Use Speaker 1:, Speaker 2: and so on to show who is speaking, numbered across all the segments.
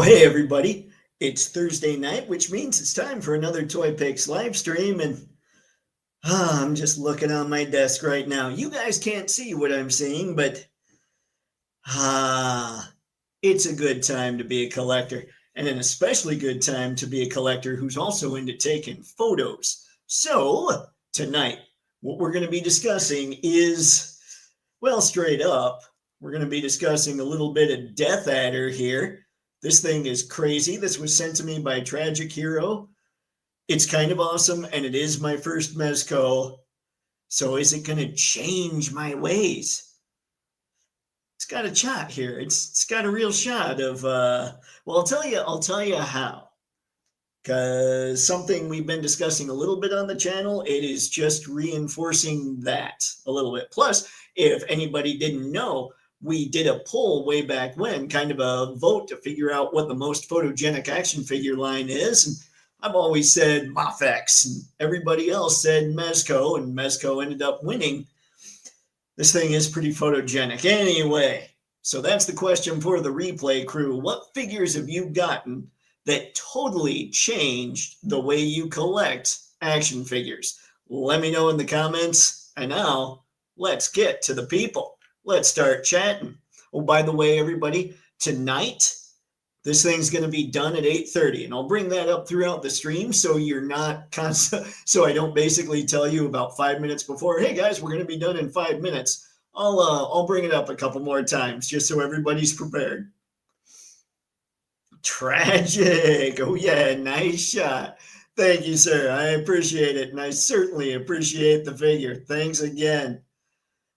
Speaker 1: Oh, hey, everybody. It's Thursday night, which means it's time for another Toypixx live stream. And I'm just looking on my desk right now. You guys can't see what I'm seeing, but ah, it's a good time to be a collector. And an especially good time to be a collector who's also into taking photos. So, tonight, what we're going to be discussing is, well, straight up, we're going to be discussing a little bit of Death Adder here. This thing is crazy. This was sent to me by Tragic Hero. It's kind of awesome, and it is my first Mezco. So is it going to change my ways? It's got a shot here. It's got a real shot of, well, I'll tell you how. Because something we've been discussing a little bit on the channel, it is just reinforcing that a little bit. Plus, if anybody didn't know, we did a poll way back when, kind of a vote to figure out what the most photogenic action figure line is. And I've always said Mafex, and everybody else said Mezco, and Mezco ended up winning. This thing is pretty photogenic. Anyway, so that's the question for the replay crew. What figures have you gotten that totally changed the way you collect action figures? Let me know in the comments. And now, let's get to the people. Let's start chatting. Oh, by the way, everybody, tonight, this thing's going to be done at 8:30, and I'll bring that up throughout the stream so you're not so I don't basically tell you about 5 minutes before, hey guys, we're going to be done in 5 minutes. I'll bring it up a couple more times just so everybody's prepared. Tragic. Oh yeah, nice shot. Thank you, sir. I appreciate it, and I certainly appreciate the figure. Thanks again.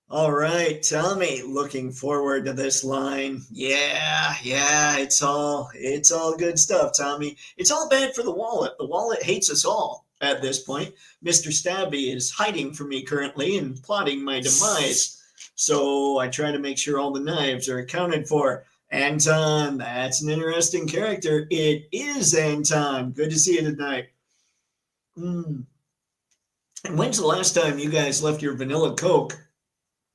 Speaker 1: All right, Tommy, looking forward to this line. Yeah, it's all good stuff, Tommy. It's all bad for the wallet. The wallet hates us all at this point. Mr. Stabby is hiding from me currently and plotting my demise. So I try to make sure all the knives are accounted for. Anton, that's an interesting character. It is Anton. Good to see you tonight. And when's the last time you guys left your vanilla Coke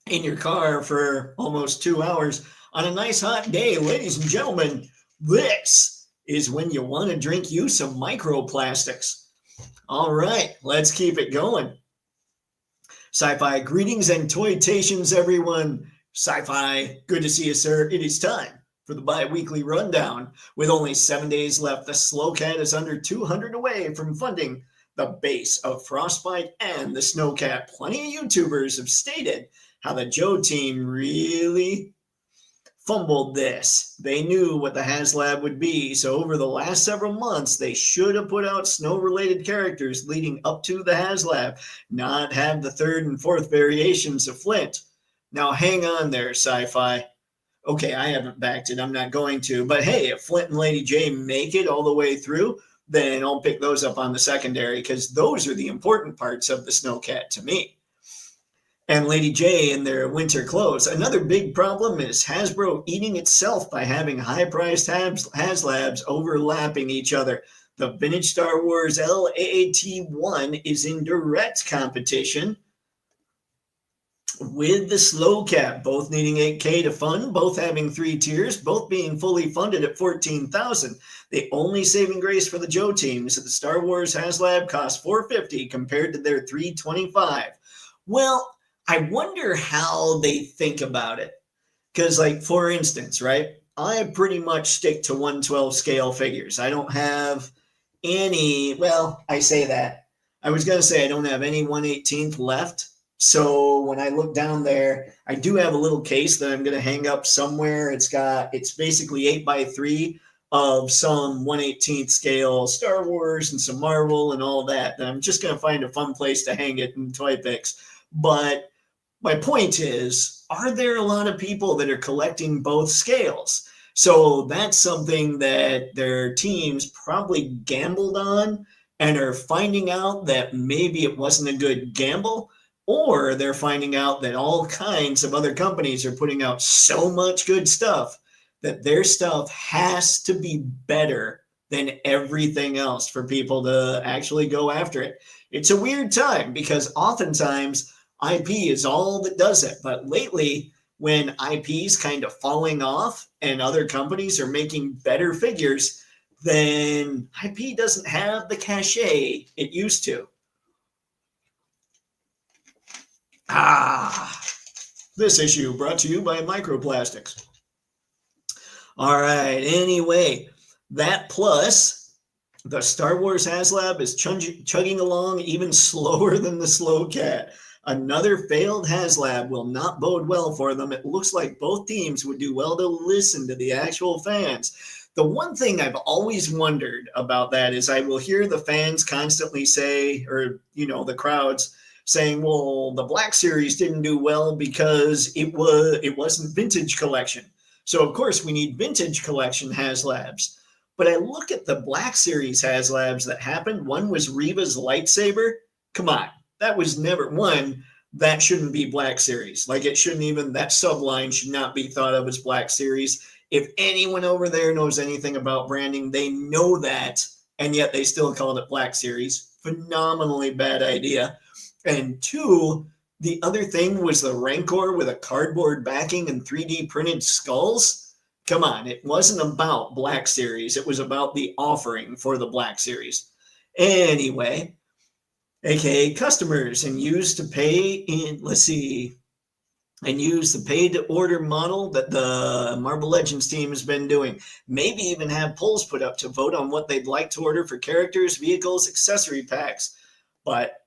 Speaker 1: in your car for almost 2 hours on a nice hot day? Ladies and gentlemen, this is when you want to drink you some microplastics. All right, let's keep it going. Sci-Fi, greetings and toytations, everyone. Sci-Fi, good to see you, sir. It is time for the bi-weekly rundown. With only 7 days left, the Slowcat is under 200 away from funding the base of Frostbite and the Snowcat. Plenty of YouTubers have stated how the Joe team really fumbled this. They knew what the HasLab would be, so over the last several months, they should have put out snow-related characters leading up to the HasLab, not have the third and fourth variations of Flint. Now, hang on there, Sci-Fi. Okay, I haven't backed it. I'm not going to. But hey, if Flint and Lady J make it all the way through, then I'll pick those up on the secondary, because those are the important parts of the Snowcat to me. And Lady J in their winter clothes. Another big problem is Hasbro eating itself by having high-priced HasLabs overlapping each other. The vintage Star Wars LAAT-1 is in direct competition with the Slowcat, both needing 8K to fund, both having 3 tiers, both being fully funded at $14,000. The only saving grace for the Joe team is that the Star Wars HasLab costs $450 compared to their $325. Well, I wonder how they think about it. Because, like, for instance, right, I pretty much stick to 1/12 scale figures. I don't have any, well, I say that. I was going to say I don't have any 1/18 left. So when I look down there, I do have a little case that I'm going to hang up somewhere. It's basically 8x3 of some 1/18 scale Star Wars and some Marvel and all that. And I'm just going to find a fun place to hang it in Toypixx. But my point is, are there a lot of people that are collecting both scales? So that's something that their teams probably gambled on and are finding out that maybe it wasn't a good gamble, or they're finding out that all kinds of other companies are putting out so much good stuff that their stuff has to be better than everything else for people to actually go after it. It's a weird time because oftentimes IP is all that does it. But lately, when IP's kind of falling off and other companies are making better figures, then IP doesn't have the cachet it used to. This issue brought to you by microplastics. All right, anyway, that plus the Star Wars HasLab is chugging along even slower than the slow cat. Another failed HasLab will not bode well for them. It looks like both teams would do well to listen to the actual fans. The one thing I've always wondered about that is I will hear the fans constantly say, or, the crowds saying, well, the Black Series didn't do well because it wasn't vintage collection. So, of course, we need vintage collection HasLabs. But I look at the Black Series HasLabs that happened. One was Reva's lightsaber. Come on. That was never one. That shouldn't be Black Series. Like, it shouldn't even, that subline should not be thought of as Black Series. If anyone over there knows anything about branding, they know that, and yet they still called it Black Series. Phenomenally bad idea. And two, the other thing was the Rancor with a cardboard backing and 3D printed skulls. Come on, it wasn't about Black Series. It was about the offering for the Black Series. Anyway, aka customers, and use the pay to order model that the Marvel Legends team has been doing. Maybe even have polls put up to vote on what they'd like to order for characters, vehicles, accessory packs. But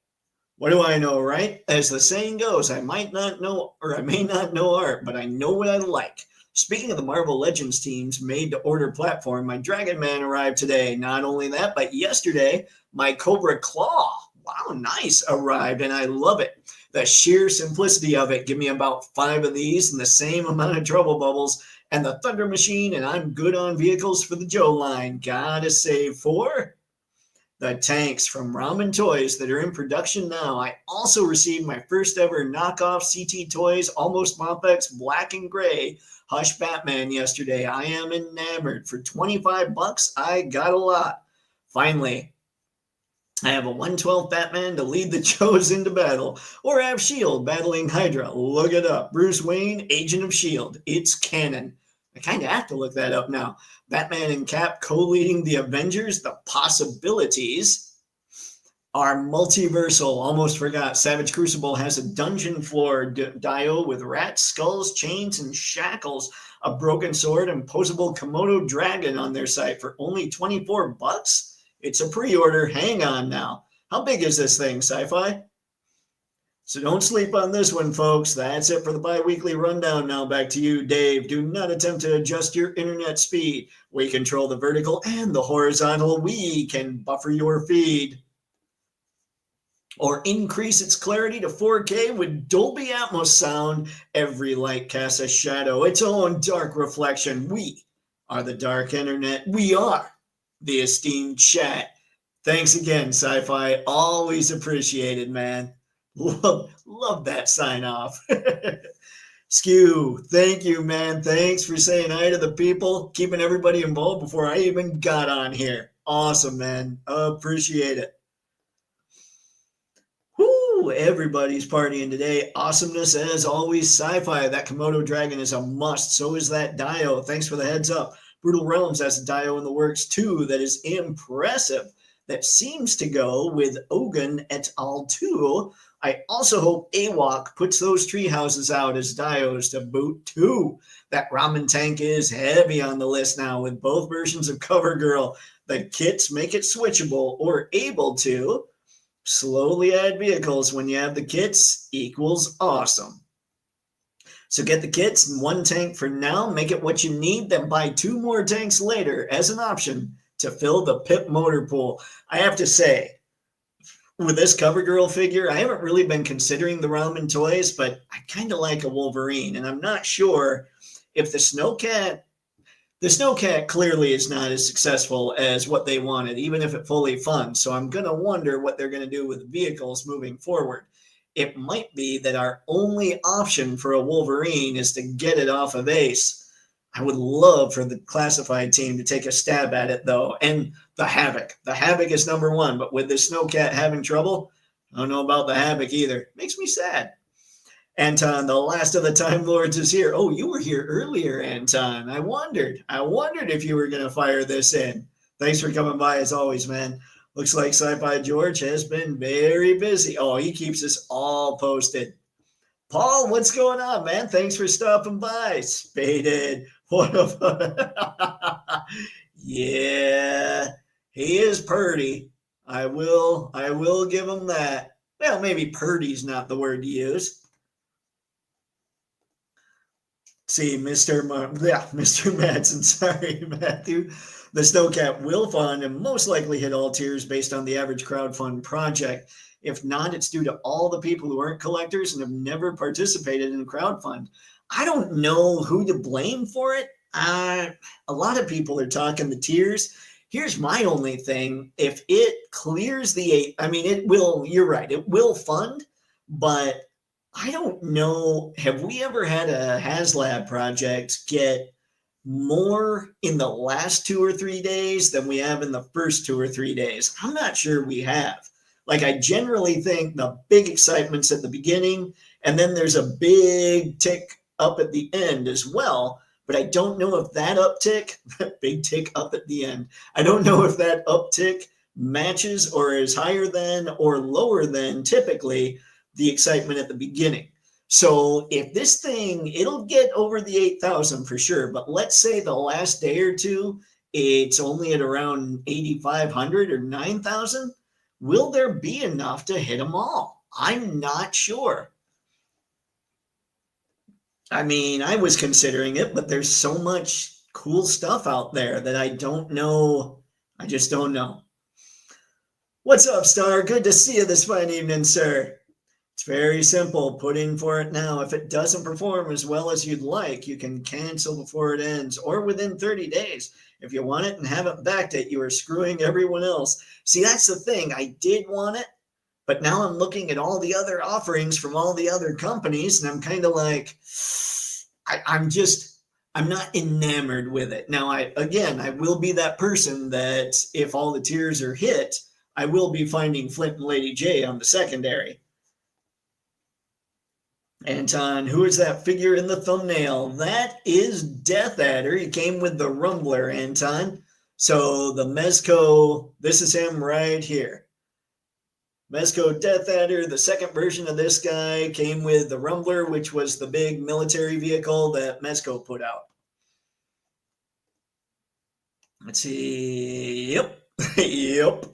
Speaker 1: what do I know, right? As the saying goes, I may not know art, but I know what I like. Speaking of the Marvel Legends team's made-to-order platform, my Dragon Man arrived today. Not only that, but yesterday, my Cobra Claw, wow, nice, arrived, and I love it. The sheer simplicity of it. Give me about 5 of these and the same amount of trouble bubbles, and the Thunder Machine, and I'm good on vehicles for the Joe line. Gotta save for the tanks from Ramen Toys that are in production now. I also received my first ever knockoff CT Toys Almost Mopx Black and Gray Hush Batman yesterday. I am enamored. For $25, I got a lot. Finally, I have a 112 Batman to lead the Joes into battle, or have S.H.I.E.L.D. battling Hydra. Look it up. Bruce Wayne, Agent of S.H.I.E.L.D. It's canon. I kind of have to look that up now. Batman and Cap co-leading the Avengers. The possibilities are multiversal. Almost forgot. Savage Crucible has a dungeon floor dio with rats, skulls, chains, and shackles, a broken sword, and posable Komodo dragon on their site for only $24. It's a pre-order. Hang on now. How big is this thing, Sci-Fi? So don't sleep on this one, folks. That's it for the bi-weekly rundown. Now back to you, Dave. Do not attempt to adjust your internet speed. We control the vertical and the horizontal. We can buffer your feed or increase its clarity to 4K with Dolby Atmos sound. Every light casts a shadow, its own dark reflection. We are the dark internet. We are the esteemed chat. Thanks again, Sci-Fi. Always appreciated, man. Love that sign off. Skew, thank you, man. Thanks for saying hi to the people, keeping everybody involved before I even got on here. Awesome, man. Appreciate it. Whoo, everybody's partying today. Awesomeness as always. Sci-Fi, that Komodo dragon is a must. So is that Dio. Thanks for the heads up. Brutal Realms has a Dio in the works too that is impressive. That seems to go with Ogun et al. Too. I also hope AWOC puts those tree houses out as dios to boot too. That ramen tank is heavy on the list now with both versions of CoverGirl. The kits make it switchable or able to. Slowly add vehicles when you have the kits equals awesome. So get the kits and 1 tank for now. Make it what you need, then buy 2 more tanks later as an option to fill the PIP motor pool. I have to say, with this CoverGirl figure, I haven't really been considering the Ramen Toys, but I kind of like a Wolverine, and I'm not sure if the Snowcat clearly is not as successful as what they wanted, even if it fully funds. So I'm going to wonder what they're going to do with vehicles moving forward. It might be that our only option for a Wolverine is to get it off of Ace. I would love for the classified team to take a stab at it, though. And the Havoc. The Havoc is number 1, but with the Snowcat having trouble, I don't know about the Havoc either. Makes me sad. Anton, the last of the Time Lords is here. Oh, you were here earlier, Anton. I wondered if you were going to fire this in. Thanks for coming by as always, man. Looks like Sci-Fi George has been very busy. Oh, he keeps us all posted. Paul, what's going on, man? Thanks for stopping by. Spaded. What a yeah, he is purdy. I will give him that. Well, maybe purdy's not the word to use. See, Mr. Madsen, sorry, Matthew. The Snowcat will fund and most likely hit all tiers based on the average crowdfund project. If not, it's due to all the people who aren't collectors and have never participated in crowdfund. I don't know who to blame for it. A lot of people are talking the tiers. Here's my only thing. If it clears the 8, I mean, it will, you're right, it will fund, but I don't know. Have we ever had a HasLab project get more in the last 2 or 3 days than we have in the first 2 or 3 days? I'm not sure we have. Like, I generally think the big excitement's at the beginning, and then there's a big tick up at the end as well. But I don't know if that uptick, that big tick up at the end, I don't know if that uptick matches or is higher than or lower than typically the excitement at the beginning. So if this thing, it'll get over the 8,000 for sure. But let's say the last day or two, it's only at around 8,500 or 9,000. Will there be enough to hit them all? I'm not sure. I mean, I was considering it, but there's so much cool stuff out there that I don't know. I just don't know. What's up, Star? Good to see you this fine evening, sir. It's very simple. Put in for it now. If it doesn't perform as well as you'd like, you can cancel before it ends or within 30 days. If you want it and haven't backed it, you are screwing everyone else. See, that's the thing. I did want it, but now I'm looking at all the other offerings from all the other companies, and I'm kind of like, I'm not enamored with it. Now, I will be that person that if all the tiers are hit, I will be finding Flint and Lady J on the secondary. Anton, who is that figure in the thumbnail? That is Death Adder. He came with the Rumbler, Anton. So the Mezco, this is him right here. Mezco Death Adder, the second version of this guy, came with the Rumbler, which was the big military vehicle that Mezco put out. Let's see. Yep. Yep.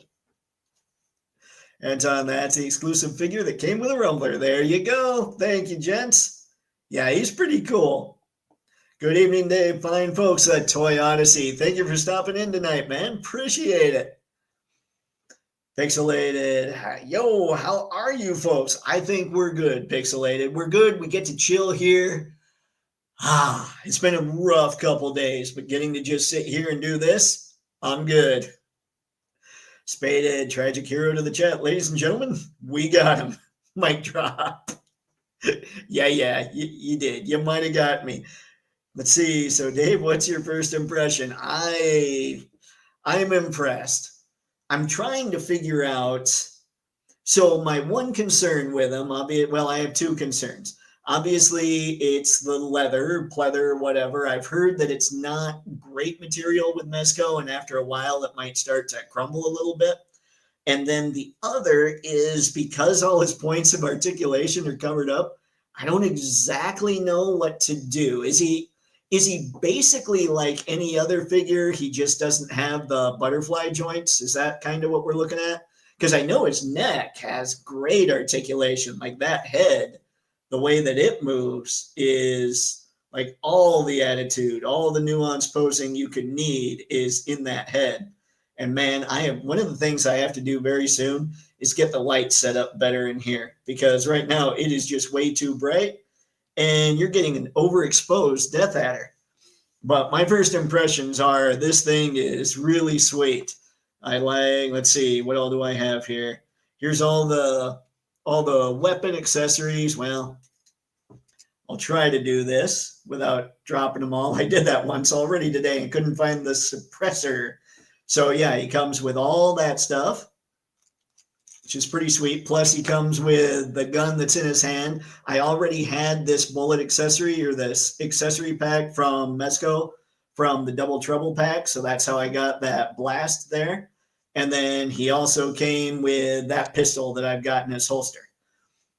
Speaker 1: Anton, that's the exclusive figure that came with a Rumbler. There you go. Thank you, gents. Yeah, he's pretty cool. Good evening, Dave. Fine folks at Toy Odyssey. Thank you for stopping in tonight, man. Appreciate it. Pixelated. Yo, how are you folks? I think we're good, Pixelated. We're good. We get to chill here. It's been a rough couple days, but getting to just sit here and do this, I'm good. Spaded, tragic hero to the chat. Ladies and gentlemen, we got him. Mic drop. Yeah, you did. You might have got me. Let's see. So, Dave, what's your first impression? I'm impressed. I'm trying to figure out. So, my one concern with him, I have two concerns. Obviously, it's the leather, pleather, whatever. I've heard that it's not great material with Mezco, and after a while, it might start to crumble a little bit. And then the other is because all his points of articulation are covered up, I don't exactly know what to do. Is he basically like any other figure? He just doesn't have the butterfly joints? Is that kind of what we're looking at? Because I know his neck has great articulation, like that head. The way that it moves is like all the attitude, all the nuanced posing you could need is in that head. And man, one of the things I have to do very soon is get the light set up better in here, because right now it is just way too bright and you're getting an overexposed Death Adder. But my first impressions are this thing is really sweet. Let's see, what all do I have here? Here's all the weapon accessories. Well, I'll try to do this without dropping them all. I did that once already today and couldn't find the suppressor. So yeah, he comes with all that stuff. which is pretty sweet. Plus, he comes with the gun that's in his hand. I already had this bullet accessory or this accessory pack from Mezco from the Double Trouble pack. So that's how I got that blast there. And then he also came with that pistol that I've got in his holster.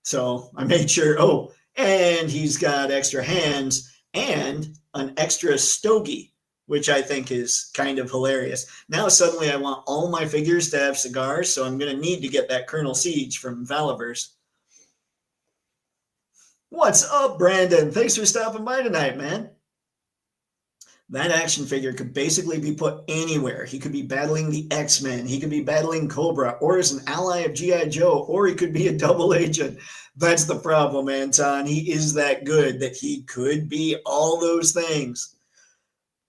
Speaker 1: So I made sure, oh, and he's got extra hands and an extra stogie, which I think is kind of hilarious. Now suddenly I want all my figures to have cigars, so I'm going to need to get that Colonel Siege from Valiverse. What's up, Brandon? Thanks for stopping by tonight, man. That action figure could basically be put anywhere. He could be battling the X-Men, he could be battling Cobra, or as an ally of G.I. Joe, or he could be a double agent. That's the problem, Anton. He is that good that he could be all those things.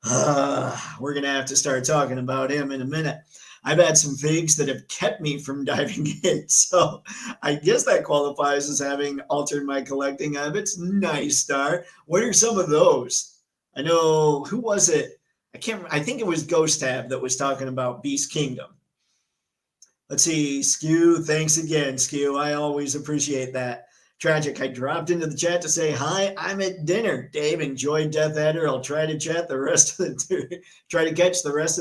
Speaker 1: We're going to have to start talking about him in a minute. I've had some figs that have kept me from diving in, so I guess that qualifies as having altered my collecting habits. Nice, Star. What are some of those? I know, who was it? I think it was Ghost Tab that was talking about Beast Kingdom. Let's see, Skew, thanks again, Skew. I always appreciate that. Tragic, I dropped into the chat to say hi. I'm at dinner. Dave, enjoy Death Adder. I'll try to catch the rest of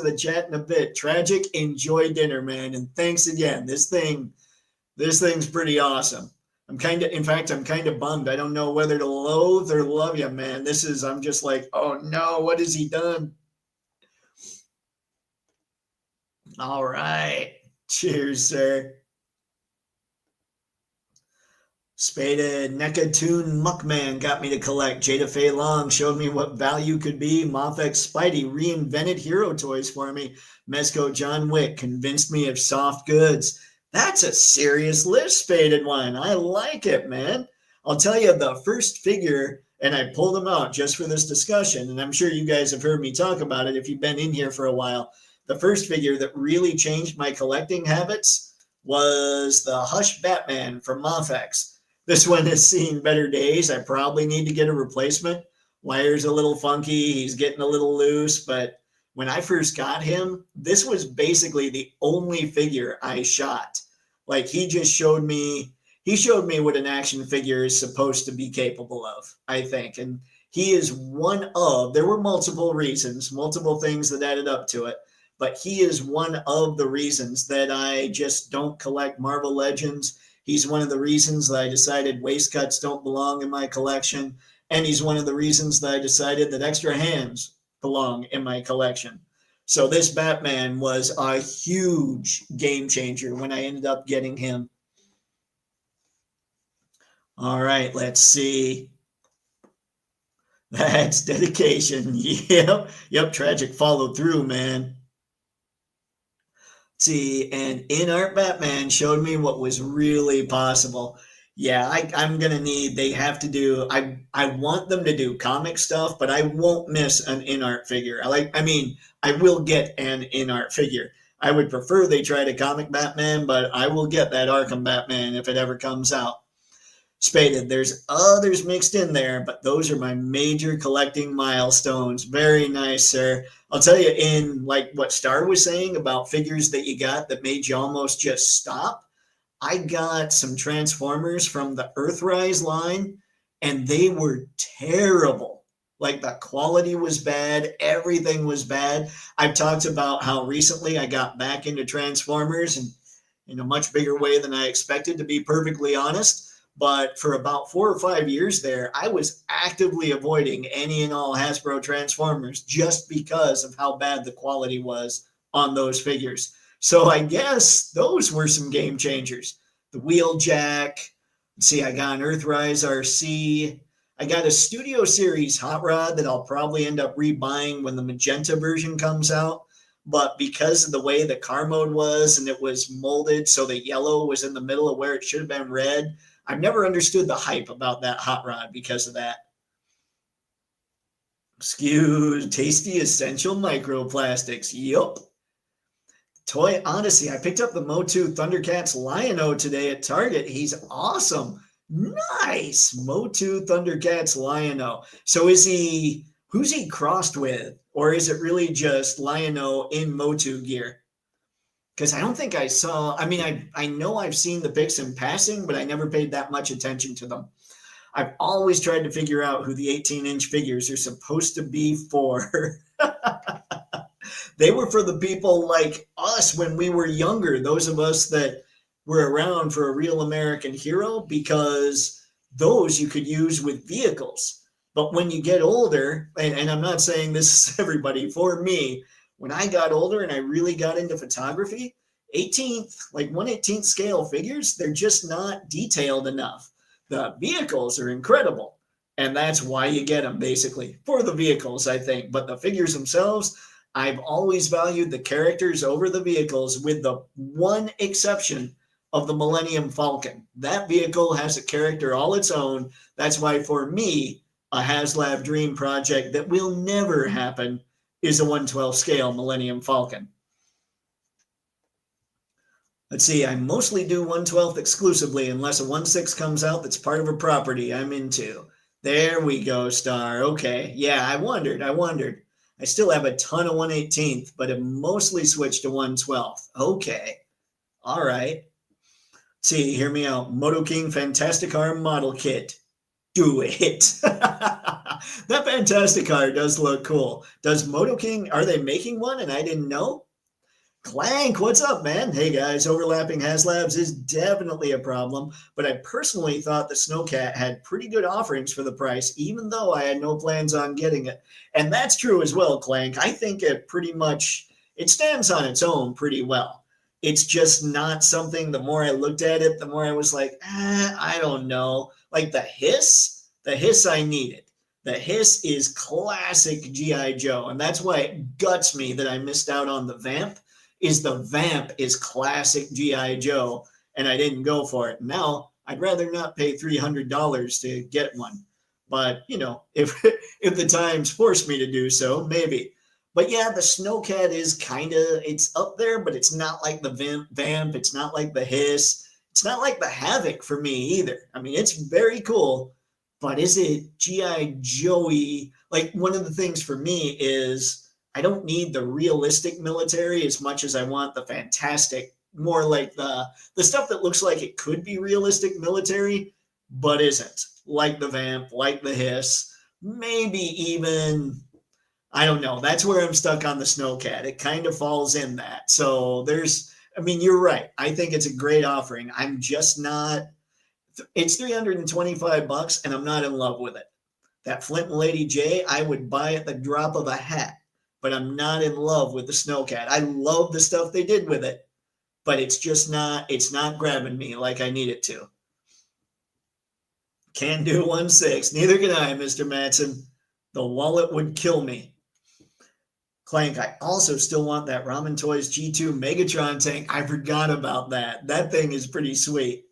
Speaker 1: the chat in a bit. Tragic, enjoy dinner, man. And thanks again. This thing's pretty awesome. I'm kind of bummed. I don't know whether to loathe or love you, man. I'm just like, oh no, what has he done? All right. Cheers, sir. Spaded Nekatoon Muckman got me to collect. Jada Fei Long showed me what value could be. Mofex Spidey reinvented hero toys for me. Mezco John Wick convinced me of soft goods. That's a serious list, Spaded One. I like it, man. I'll tell you, the first figure, and I pulled them out just for this discussion, and I'm sure you guys have heard me talk about it if you've been in here for a while. The first figure that really changed my collecting habits was the Hush Batman from Mofex. This one has seen better days. I probably need to get a replacement. Wire's a little funky. He's getting a little loose, but when I first got him, this was basically the only figure I shot. Like, he showed me what an action figure is supposed to be capable of, I think. And he is there were multiple reasons, multiple things that added up to it, but he is one of the reasons that I just don't collect Marvel Legends. He's one of the reasons that I decided waist cuts don't belong in my collection. And he's one of the reasons that I decided that extra hands belong in my collection. So this Batman was a huge game changer when I ended up getting him. All right, let's see. That's dedication. Yep, Tragic followed through, man. Let's see, and In Art Batman showed me what was really possible. Yeah, I'm gonna need. They have to do. I want them to do comic stuff, but I won't miss an in art figure. I will get an in art figure. I would prefer they try to comic Batman, but I will get that Arkham Batman if it ever comes out. Spaded. There's others mixed in there, but those are my major collecting milestones. Very nice, sir. I'll tell you, in like what Star was saying about figures that you got that made you almost just stop. I got some Transformers from the Earthrise line, and they were terrible. Like, the quality was bad. Everything was bad. I've talked about how recently I got back into Transformers and in a much bigger way than I expected, to be perfectly honest. But for about 4 or 5 years there, I was actively avoiding any and all Hasbro Transformers just because of how bad the quality was on those figures. So I guess those were some game changers. The Wheeljack. Let's see, I got an Earthrise RC. I got a Studio Series Hot Rod that I'll probably end up rebuying when the magenta version comes out. But because of the way the car mode was and it was molded so the yellow was in the middle of where it should have been red, I've never understood the hype about that Hot Rod because of that. Excuse, tasty essential microplastics. Yup. Toy Odyssey. I picked up the Motu Thundercats Lion-O today at Target. He's awesome. Nice. Motu Thundercats Lion-O. So who's he crossed with? Or is it really just Lion-O in Motu gear? because I don't think I saw, I mean, I know I've seen the pics in passing, but I never paid that much attention to them. I've always tried to figure out who the 18-inch figures are supposed to be for. They were for the people like us when we were younger, those of us that were around for a real American hero, because those you could use with vehicles. But when you get older, and I'm not saying this is everybody, for me, when I got older and I really got into photography, 18th, like 1/18th scale figures, they're just not detailed enough. The vehicles are incredible. And that's why you get them, basically, for the vehicles, I think. But the figures themselves, I've always valued the characters over the vehicles, with the one exception of the Millennium Falcon. That vehicle has a character all its own. That's why, for me, a HasLab dream project that will never happen is a 1/12 scale Millennium Falcon. Let's see, I mostly do 1/12 exclusively unless a 1/6 comes out that's part of a property I'm into. There we go, Star. Okay. Yeah, I wondered. I still have a ton of 1/18th, but have mostly switched to 1/12. Okay. All right. See, hear me out. Moto King Fantastic Car model kit. Do it. That Fantastic Car does look cool. Does Moto King, are they making one and I didn't know? Clank, what's up, man? Hey guys, overlapping HasLabs is definitely a problem, but I personally thought the Snowcat had pretty good offerings for the price, even though I had no plans on getting it. And that's true as well, Clank. I think it stands on its own pretty well. It's just not something, the more I looked at it, the more I was like, I don't know. Like the hiss I needed. The hiss is classic G.I. Joe, and that's why it guts me that I missed out on the Vamp. The Vamp is classic G.I. Joe, and I didn't go for it. Now, I'd rather not pay $300 to get one. But, if the times force me to do so, maybe. But yeah, the Snowcat is it's up there, but it's not like the Vamp. It's not like the Hiss. It's not like the Havoc for me either. I mean, it's very cool, but is it G.I. Joey? Like, one of the things for me is, I don't need the realistic military as much as I want the fantastic, more like the stuff that looks like it could be realistic military, but isn't. Like the Vamp, like the Hiss, maybe even, I don't know. That's where I'm stuck on the Snowcat. It kind of falls in that. So you're right. I think it's a great offering. I'm just not, it's $325 and I'm not in love with it. That Flint Lady J, I would buy at the drop of a hat. But I'm not in love with the Snowcat. I love the stuff they did with it, but it's not grabbing me like I need it to. Can't do 1/6. Neither can I, Mr. Matson. The wallet would kill me. Clank, I also still want that Ramen Toys G2 Megatron tank. I forgot about that. That thing is pretty sweet.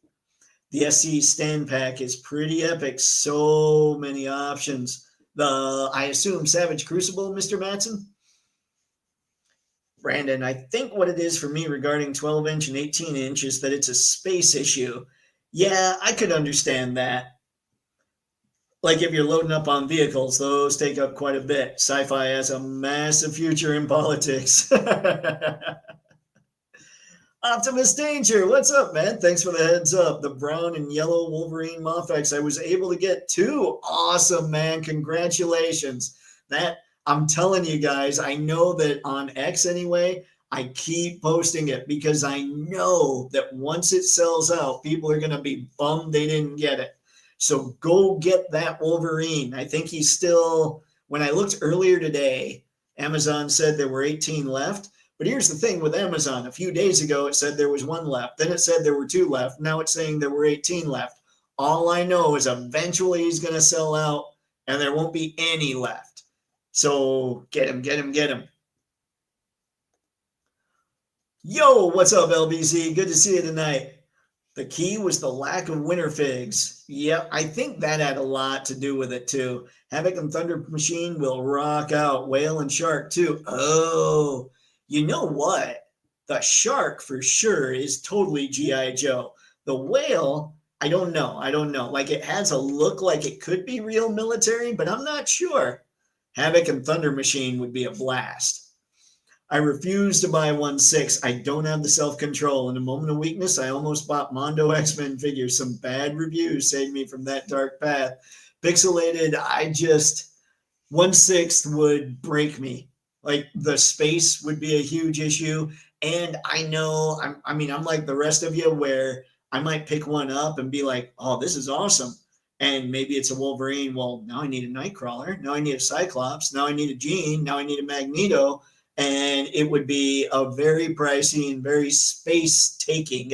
Speaker 1: The SC stand pack is pretty epic. So many options. I assume Savage Crucible, Mr. Matson? Brandon, I think what it is for me regarding 12-inch and 18-inch is that it's a space issue. Yeah, I could understand that. Like if you're loading up on vehicles, those take up quite a bit. Sci-fi has a massive future in politics. Optimus Danger, what's up, man? Thanks for the heads up. The brown and yellow Wolverine Mofex, I was able to get 2. Awesome, man. Congratulations. I'm telling you guys, I know that on X anyway, I keep posting it because I know that once it sells out, people are going to be bummed they didn't get it. So go get that Wolverine. I think he's still, when I looked earlier today, Amazon said there were 18 left. But here's the thing with Amazon. A few days ago, it said there was 1 left. Then it said there were 2 left. Now it's saying there were 18 left. All I know is eventually he's going to sell out and there won't be any left. So get him. Yo, what's up, LBZ? Good to see you tonight. The key was the lack of winter figs. Yep, I think that had a lot to do with it too. Havoc and Thunder Machine will rock out. Whale and Shark too. Oh, you know what? The Shark for sure is totally G.I. Joe. The Whale, I don't know. Like it has a look like it could be real military, but I'm not sure. Havoc and Thunder Machine would be a blast. I refuse to buy 1/6. I don't have the self-control. In a moment of weakness, I almost bought Mondo X-Men figures. Some bad reviews saved me from that dark path. Pixelated, 1/6 would break me. Like the space would be a huge issue. And I know, I'm like the rest of you where I might pick one up and be like, oh, this is awesome. And maybe it's a Wolverine. Well, now I need a Nightcrawler. Now I need a Cyclops. Now I need a Jean. Now I need a Magneto. And it would be a very pricey and very space taking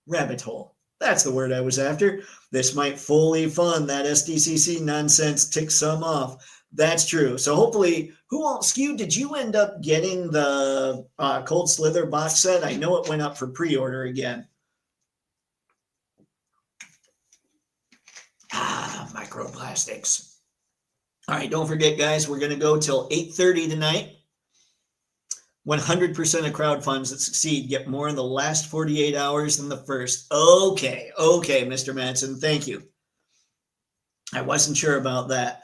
Speaker 1: rabbit hole. That's the word I was after. This might fully fund that SDCC nonsense, tick some off. That's true. So hopefully, Skew, did you end up getting the Cold Slither box set? I know it went up for pre-order again. Microplastics. All right, don't forget, guys, we're going to go till 8:30 tonight. 100% of crowd funds that succeed get more in the last 48 hours than the first. Okay, Mr. Madsen, thank you. I wasn't sure about that.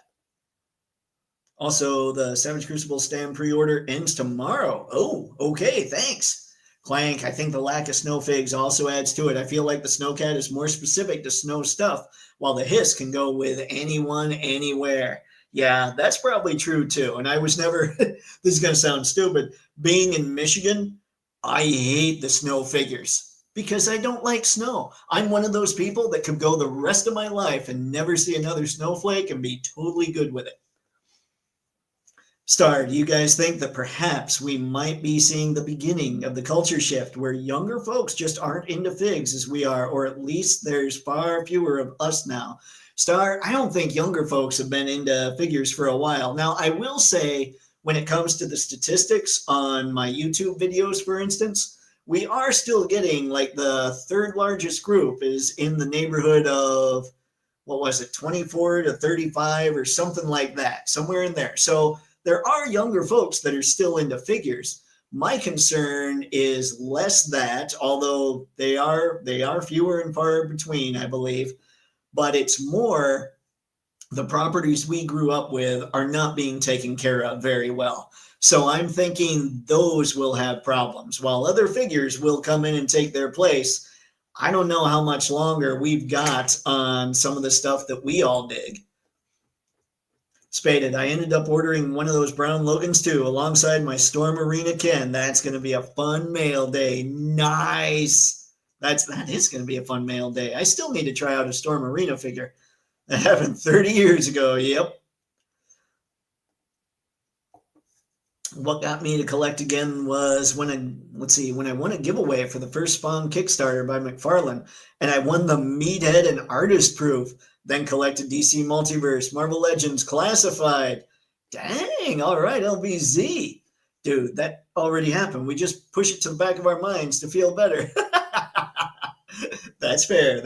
Speaker 1: Also, the Savage Crucible stand pre-order ends tomorrow. Oh, okay, thanks. Clank, I think the lack of snow figs also adds to it. I feel like the Snowcat is more specific to snow stuff, while the Hiss can go with anyone, anywhere. Yeah, that's probably true too. And I was never, this is going to sound stupid, being in Michigan, I hate the snow figures because I don't like snow. I'm one of those people that could go the rest of my life and never see another snowflake and be totally good with it. Star, do you guys think that perhaps we might be seeing the beginning of the culture shift where younger folks just aren't into figs as we are, or at least there's far fewer of us now? Star, I don't think younger folks have been into figures for a while. Now, I will say, when it comes to the statistics on my YouTube videos, for instance, we are still getting like the third largest group is in the neighborhood of, 24 to 35 or something like that, somewhere in there. So there are younger folks that are still into figures. My concern is less that, although they are fewer and far between, I believe, but it's more the properties we grew up with are not being taken care of very well. So I'm thinking those will have problems, while other figures will come in and take their place. I don't know how much longer we've got on some of the stuff that we all dig. Spaded, I ended up ordering one of those brown Logans too, alongside my Storm Arena Ken. That's going to be a fun mail day. Nice. That is going to be a fun mail day. I still need to try out a Storm Arena figure. That happened 30 years ago. Yep. What got me to collect again was when I won a giveaway for the first Spawn Kickstarter by McFarlane, and I won the Meathead and Artist Proof. Then collected DC Multiverse, Marvel Legends, Classified. Dang, all right, LBZ. Dude, that already happened. We just push it to the back of our minds to feel better. That's fair.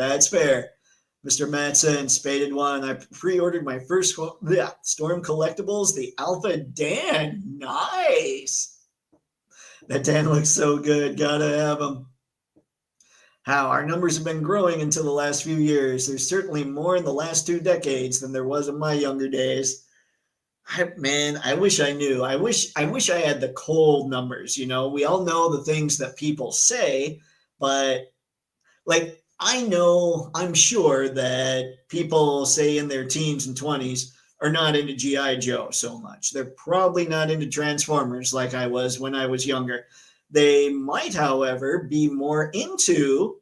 Speaker 1: Mr. Madsen, Spaded One. I pre-ordered my first Storm Collectibles, the Alpha Dan. Nice. That Dan looks so good. Gotta have him. How our numbers have been growing until the last few years. There's certainly more in the last 2 decades than there was in my younger days. I wish I knew. I wish I had the cold numbers. You know, we all know the things that people say, but like I'm sure that people say in their teens and 20s are not into G.I. Joe so much. They're probably not into Transformers like I was when I was younger. They might, however, be more into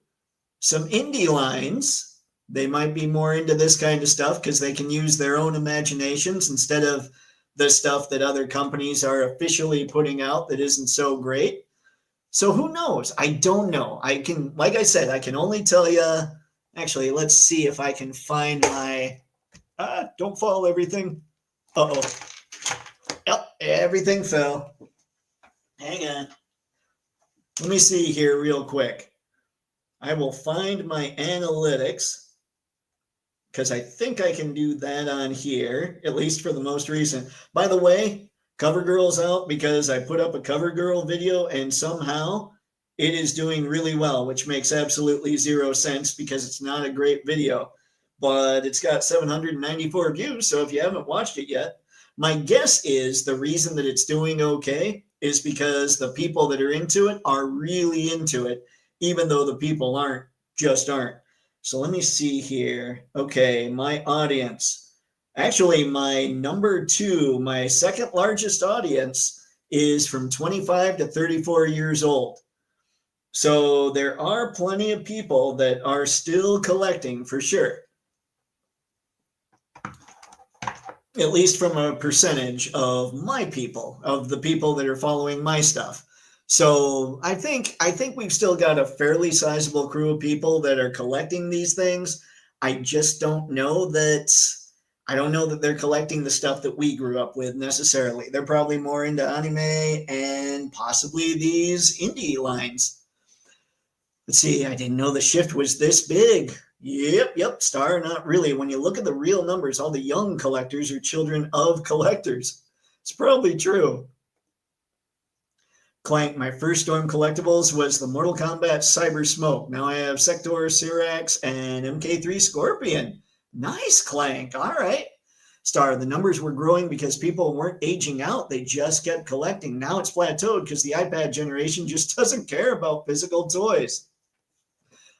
Speaker 1: some indie lines. They might be more into this kind of stuff because they can use their own imaginations instead of the stuff that other companies are officially putting out that isn't so great. So who knows? I don't know. Like I said, I can only tell you. Actually, let's see if I can find my. Don't fall everything. Uh-oh. Yep, everything fell. Hang on. Let me see here real quick. I will find my analytics because I think I can do that on here, at least for the most recent. By the way, CoverGirl's out because I put up a CoverGirl video and somehow it is doing really well, which makes absolutely zero sense because it's not a great video, but it's got 794 views. So if you haven't watched it yet, My guess is the reason that it's doing okay is because the people that are into it are really into it, even though the people aren't. So let me see here. Okay, my audience. Actually, my number two, my second largest audience is from 25 to 34 years old. So there are plenty of people that are still collecting for sure. At least from a percentage of my people, of the people that are following my stuff. So I think we've still got a fairly sizable crew of people that are collecting these things. I just don't know that they're collecting the stuff that we grew up with necessarily. They're probably more into anime and possibly these indie lines. Let's see, I didn't know the shift was this big. Yep, Star, not really. When you look at the real numbers, all the young collectors are children of collectors. It's probably true. Clank, my first Storm collectibles was the Mortal Kombat Cyber Smoke. Now I have Sector, Cyrax, and MK3 Scorpion. Nice, Clank. All right. Star, the numbers were growing because people weren't aging out. They just kept collecting. Now it's plateaued because the iPad generation just doesn't care about physical toys.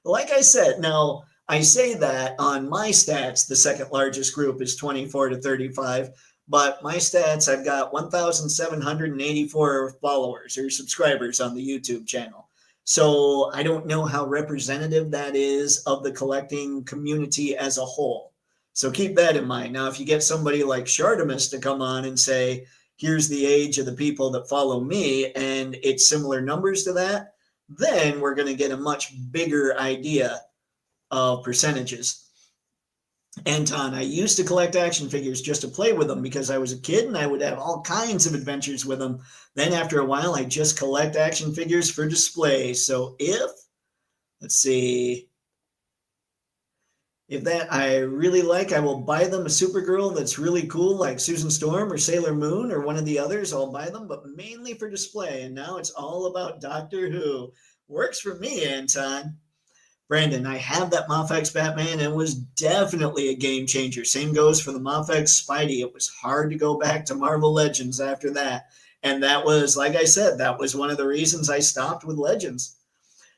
Speaker 1: Like I said, now I say that on my stats, the second largest group is 24 to 35, but my stats, I've got 1,784 followers or subscribers on the YouTube channel. So I don't know how representative that is of the collecting community as a whole. So keep that in mind. Now, if you get somebody like Shartimus to come on and say, here's the age of the people that follow me, and it's similar numbers to that, then we're going to get a much bigger idea of percentages. Anton, I used to collect action figures just to play with them because I was a kid and I would have all kinds of adventures with them. Then after a while, I just collect action figures for display. So let's see, if that I really like, I will buy them a Supergirl that's really cool, like Susan Storm or Sailor Moon or one of the others. I'll buy them, but mainly for display. And now it's all about Doctor Who. Works for me, Anton. Brandon, I have that Mafex Batman and was definitely a game changer. Same goes for the Mafex Spidey. It was hard to go back to Marvel Legends after that. And that was, like I said, that was one of the reasons I stopped with Legends.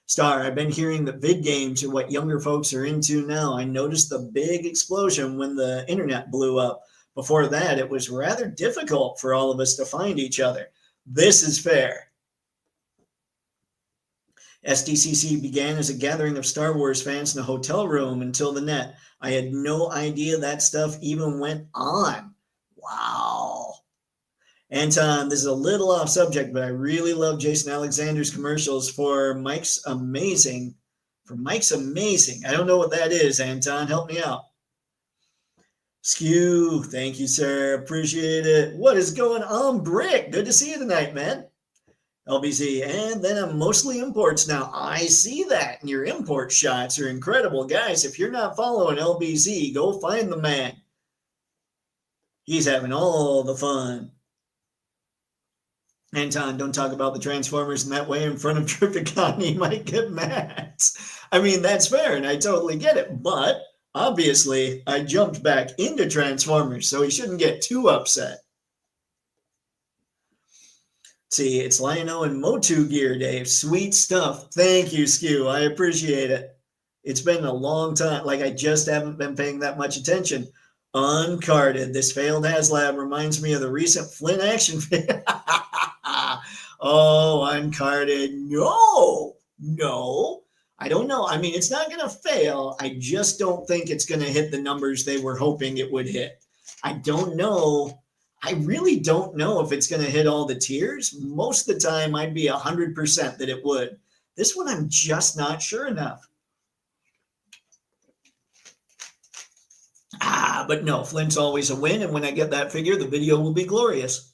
Speaker 1: Star, I've been hearing that vid games are what younger folks are into now. I noticed the big explosion when the internet blew up. Before that, it was rather difficult for all of us to find each other. This is fair. SDCC began as a gathering of Star Wars fans in a hotel room until the net. I had no idea that stuff even went on. Wow. Anton, this is a little off subject, but I really love Jason Alexander's commercials for Mike's Amazing. I don't know what that is, Anton. Help me out. Skew, thank you, sir. Appreciate it. What is going on, Brick? Good to see you tonight, man. LBZ, and then I'm mostly imports now. I see that. And your import shots are incredible. Guys, if you're not following LBZ, go find the man. He's having all the fun. Anton, don't talk about the Transformers in that way in front of Tripticon. He might get mad. I mean, that's fair, and I totally get it. But obviously, I jumped back into Transformers, so he shouldn't get too upset. See, it's Lionel and Motu gear, Dave. Sweet stuff. Thank you, Skew. I appreciate it. It's been a long time. Like, I just haven't been paying that much attention. Uncarded. This failed HasLab reminds me of the recent Flynn action figure. Oh, uncarded. No. I don't know. I mean, it's not going to fail. I just don't think it's going to hit the numbers they were hoping it would hit. I don't know. I really don't know if it's going to hit all the tiers. Most of the time, I'd be 100% that it would. This one, I'm just not sure enough. But no, Flint's always a win, and when I get that figure, the video will be glorious.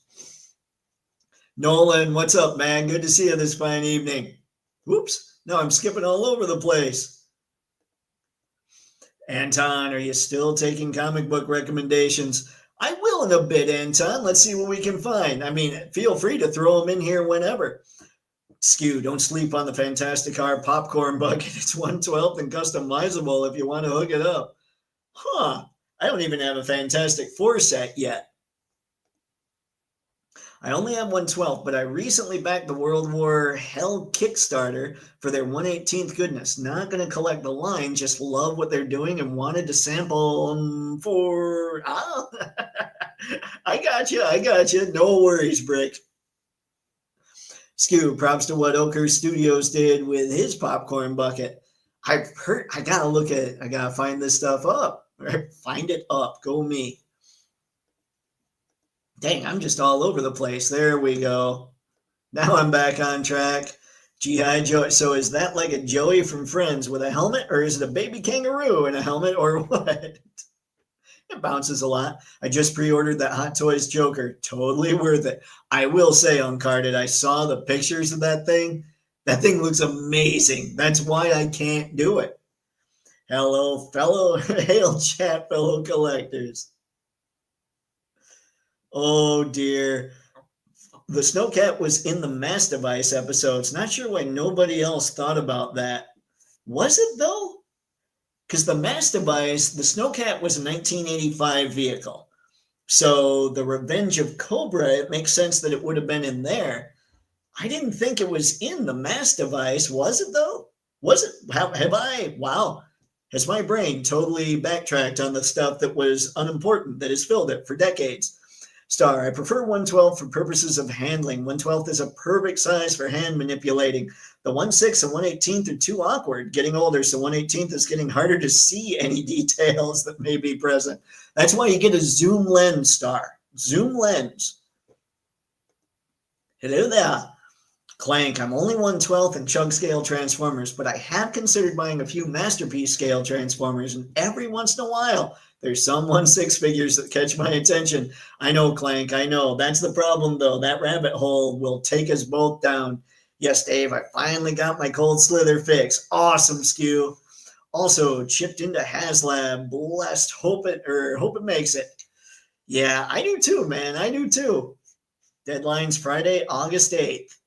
Speaker 1: Nolan, what's up, man? Good to see you this fine evening. Oops, now I'm skipping all over the place. Anton, are you still taking comic book recommendations? I will in a bit, Anton. Let's see what we can find. I mean, feel free to throw them in here whenever. Skew, don't sleep on the Fantastic Car popcorn bucket. It's 1/12 and customizable if you want to hook it up. I don't even have a Fantastic Four set yet. I only have 1/12, but I recently backed the World War Hell Kickstarter for their 1/18th goodness. Not going to collect the line, just love what they're doing and wanted to sample for. Ah, I got you. I got you. No worries, Brick. Skew, props to what Ochre Studios did with his popcorn bucket. I've heard, I gotta look at it. I gotta find this stuff up. Find it up. Go me. Dang, I'm just all over the place. There we go. Now I'm back on track. G.I. Joe. So is that like a Joey from Friends with a helmet, or is it a baby kangaroo in a helmet, or what? It bounces a lot. I just pre-ordered that Hot Toys Joker. Totally worth it. I will say, Uncarded, I saw the pictures of that thing. That thing looks amazing. That's why I can't do it. Hello, fellow, hail chat, fellow collectors. Oh dear. The Snowcat was in the Mass Device episodes. Not sure why nobody else thought about that. Was it though? Because the Mass Device, the Snowcat was a 1985 vehicle. So the Revenge of Cobra, it makes sense that it would have been in there. I didn't think it was in the Mass Device. Was it though? Was it? Have I? Wow. Has my brain totally backtracked on the stuff that was unimportant that has filled it for decades? Star, I prefer 1/12 for purposes of handling. 1/12 is a perfect size for hand manipulating. The 1/6 and 1/18 are too awkward. Getting older, so 1/18 is getting harder to see any details that may be present. That's why you get a zoom lens, Star. Zoom lens. Hello there. Clank, I'm only 1/12 in chug scale transformers, but I have considered buying a few masterpiece scale transformers, and every once in a while, there's some 1/6 figures that catch my attention. I know, Clank, I know. That's the problem, though. That rabbit hole will take us both down. Yes, Dave, I finally got my Cold Slither fix. Awesome, Skew. Also, chipped into HasLab. Blessed. Hope it makes it. Yeah, I do too, man. I do too. Deadline's Friday, August 8th.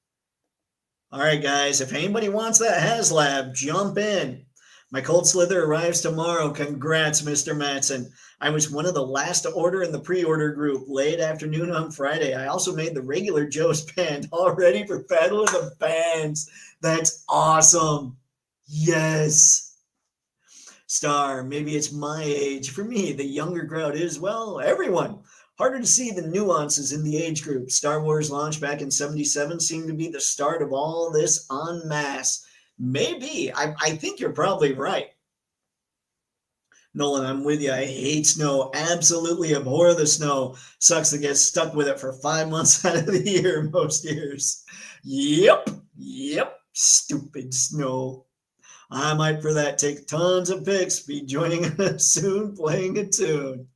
Speaker 1: All right, guys, if anybody wants that HasLab, jump in. My Cold Slither arrives tomorrow. Congrats, Mr. Matson. I was one of the last to order in the pre-order group late afternoon on Friday. I also made the regular Joe's band all ready for Battle of the Bands. That's awesome. Yes. Star, maybe it's my age. For me, the younger crowd is, well, everyone. Harder to see the nuances in the age group. Star Wars launch back in 77 seemed to be the start of all this en masse. Maybe. I think you're probably right. Nolan, I'm with you. I hate snow. Absolutely abhor the snow. Sucks to get stuck with it for 5 months out of the year, most years. Yep. Stupid snow. I might for that take tons of pics. Be joining us soon playing a tune.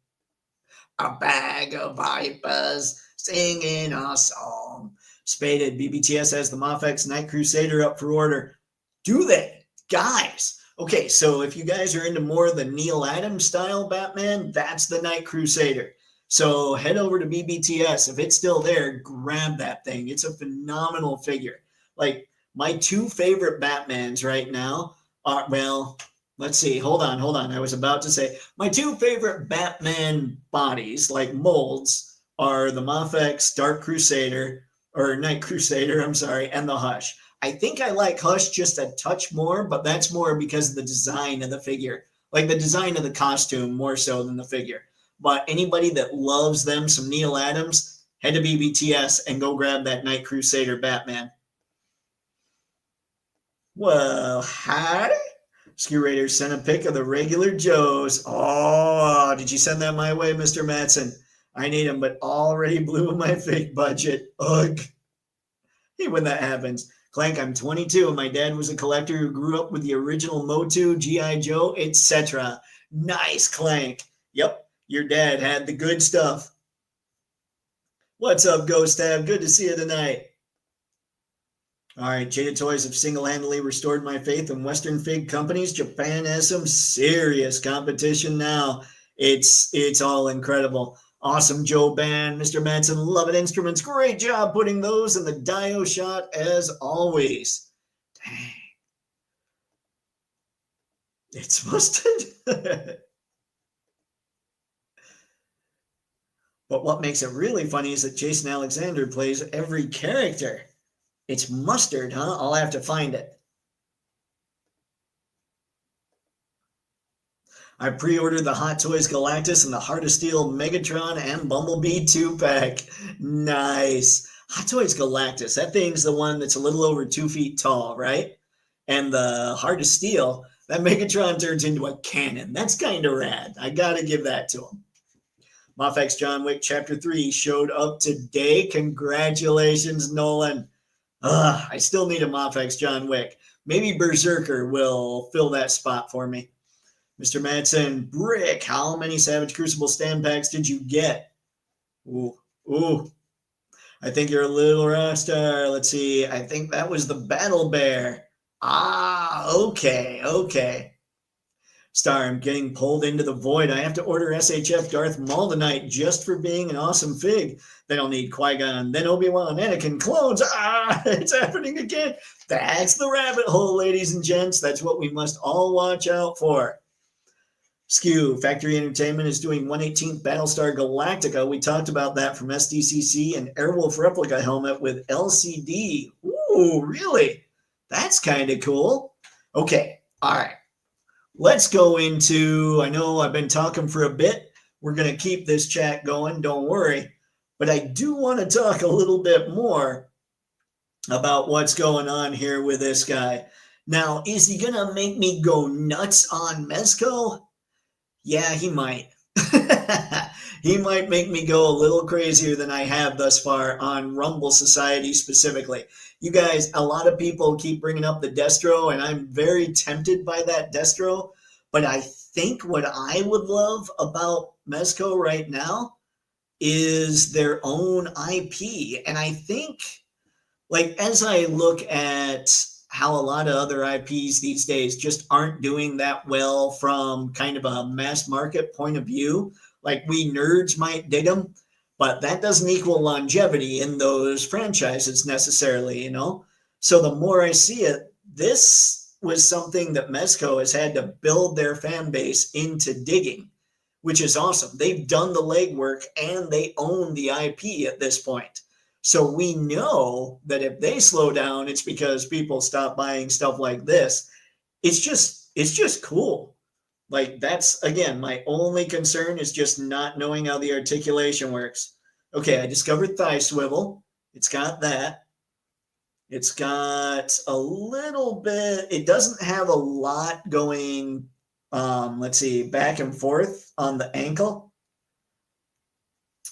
Speaker 1: A bag of vipers singing a song. Spaded, BBTS has the Mofex Night Crusader up for order. Do they? Guys. Okay, so if you guys are into more of the Neil Adams style Batman, that's the Night Crusader. So head over to BBTS. If it's still there, grab that thing. It's a phenomenal figure. Like, my two favorite Batmans right now are, well, let's see. Hold on. I was about to say my two favorite Batman bodies, like molds, are the Mofex Dark Crusader or Night Crusader, I'm sorry, and the Hush. I think I like Hush just a touch more, but that's more because of the design of the figure, like the design of the costume more so than the figure. But anybody that loves them some Neil Adams, head to BBTS and go grab that Night Crusader Batman. Well, howdy. Skew Raiders sent a pic of the regular Joes. Oh, did you send that my way, Mr. Matson? I need them, but already blew my fake budget. Ugh. Hey, when that happens. Clank, I'm 22, and my dad was a collector who grew up with the original Motu, G.I. Joe, etc. Nice, Clank. Yep, your dad had the good stuff. What's up, Ghost Tab? Good to see you tonight. All right, Jada Toys have single-handedly restored my faith in Western fig companies. Japan has some serious competition now. It's all incredible. Awesome, Joe Band, Mr. Manson, Love It Instruments. Great job putting those in the Dio shot as always. Dang. It's busted. But what makes it really funny is that Jason Alexander plays every character. It's Mustard, huh? I'll have to find it. I pre-ordered the Hot Toys Galactus and the Heart of Steel Megatron and Bumblebee 2-pack. Nice. Hot Toys Galactus, that thing's the one that's a little over 2 feet tall, right? And the Heart of Steel, that Megatron turns into a cannon. That's kind of rad. I gotta give that to him. Mofex John Wick Chapter 3 showed up today. Congratulations, Nolan. I still need a Mofex John Wick. Maybe Berserker will fill that spot for me. Mr. Madsen, Brick, how many Savage Crucible stand packs did you get? Ooh. I think you're a little rock star. Let's see. I think that was the Battle Bear. Okay. Star, I'm getting pulled into the void. I have to order SHF Darth Maul tonight just for being an awesome fig. Then I'll need Qui-Gon, then Obi-Wan, Anakin, clones. It's happening again. That's the rabbit hole, ladies and gents. That's what we must all watch out for. Skew, Factory Entertainment is doing 1/18th Battlestar Galactica. We talked about that from SDCC and Airwolf replica helmet with LCD. Ooh, really? That's kind of cool. Okay, all right. Let's go into, I know I've been talking for a bit. We're going to keep this chat going, don't worry. But I do want to talk a little bit more about what's going on here with this guy. Now, is he going to make me go nuts on Mezco? Yeah, he might. He might make me go a little crazier than I have thus far on Rumble Society specifically. You guys, a lot of people keep bringing up the Destro, and I'm very tempted by that Destro. But I think what I would love about Mezco right now is their own IP. And I think, like, as I look at how a lot of other IPs these days just aren't doing that well from kind of a mass market point of view, like we nerds might dig them, but that doesn't equal longevity in those franchises necessarily, you know? So the more I see it, this was something that Mezco has had to build their fan base into digging, which is awesome. They've done the legwork and they own the IP at this point. So we know that if they slow down, it's because people stop buying stuff like this. It's just cool. Like, that's, again, my only concern is just not knowing how the articulation works. Okay, I discovered thigh swivel. It's got that. It's got a little bit, it doesn't have a lot going, let's see, back and forth on the ankle.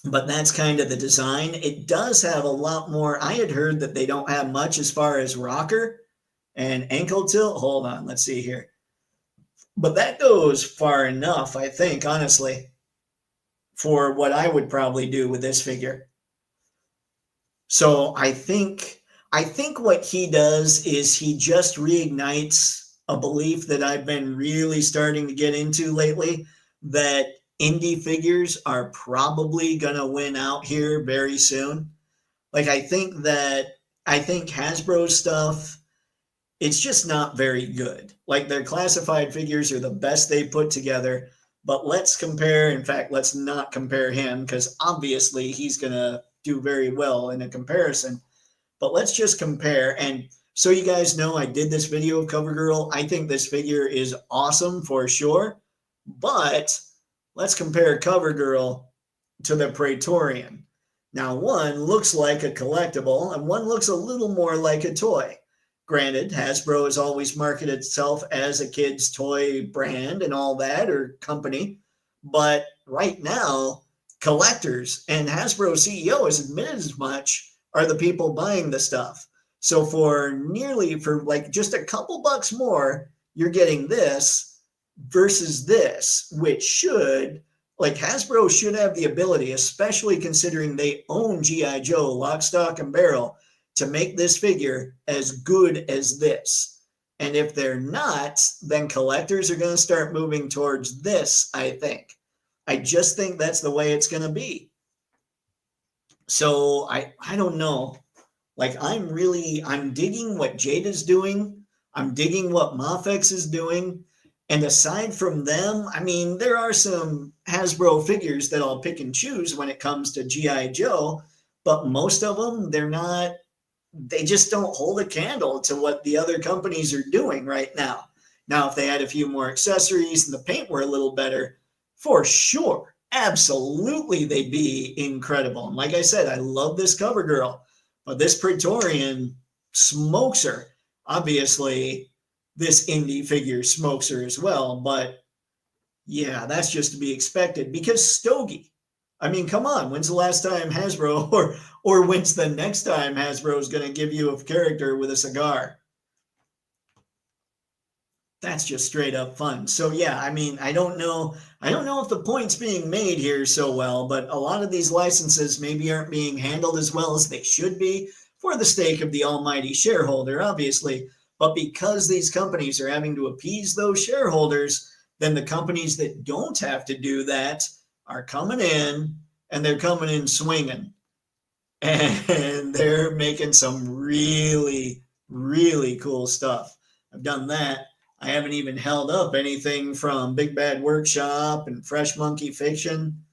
Speaker 1: But that's kind of the design. It does have a lot more. I had heard that they don't have much as far as rocker and ankle tilt. Hold on, let's see here. But that goes far enough, I think, honestly, for what I would probably do with this figure. So I think what he does is he just reignites a belief that I've been really starting to get into lately, that indie figures are probably going to win out here very soon. Like, I think Hasbro's stuff, it's just not very good. Like, their classified figures are the best they put together, but let's compare. In fact, let's not compare him, because obviously he's going to do very well in a comparison. But let's just compare. And so you guys know, I did this video of CoverGirl. I think this figure is awesome for sure, but let's compare CoverGirl to the Praetorian. Now, one looks like a collectible, and one looks a little more like a toy. Granted, Hasbro has always marketed itself as a kid's toy brand and all that, or company. But right now, collectors, and Hasbro CEO has admitted as much, are the people buying the stuff. So for like just a couple bucks more, you're getting this versus this, which should, like, Hasbro should have the ability, especially considering they own G.I. Joe, lock, stock, and barrel, to make this figure as good as this. And if they're not, then collectors are going to start moving towards this, I think. I just think that's the way it's going to be. So I don't know. Like, I'm digging what Jada's doing. I'm digging what Mofex is doing. And aside from them, I mean, there are some Hasbro figures that I'll pick and choose when it comes to G.I. Joe, but most of them, they just don't hold a candle to what the other companies are doing right now. Now, if they had a few more accessories and the paint were a little better, for sure, absolutely, they'd be incredible. And like I said, I love this cover girl, but this Praetorian smokes her. Obviously, this indie figure smokes her as well, but yeah, that's just to be expected because Stogie. I mean, come on, when's the last time Hasbro or when's the next time Hasbro is going to give you a character with a cigar? That's just straight up fun. So yeah, I mean, I don't know if the point's being made here so well, but a lot of these licenses maybe aren't being handled as well as they should be for the sake of the almighty shareholder, obviously. But because these companies are having to appease those shareholders, then the companies that don't have to do that are coming in and they're coming in swinging. And they're making some really, really cool stuff. I've done that. I haven't even held up anything from Big Bad Workshop and Fresh Monkey Fiction.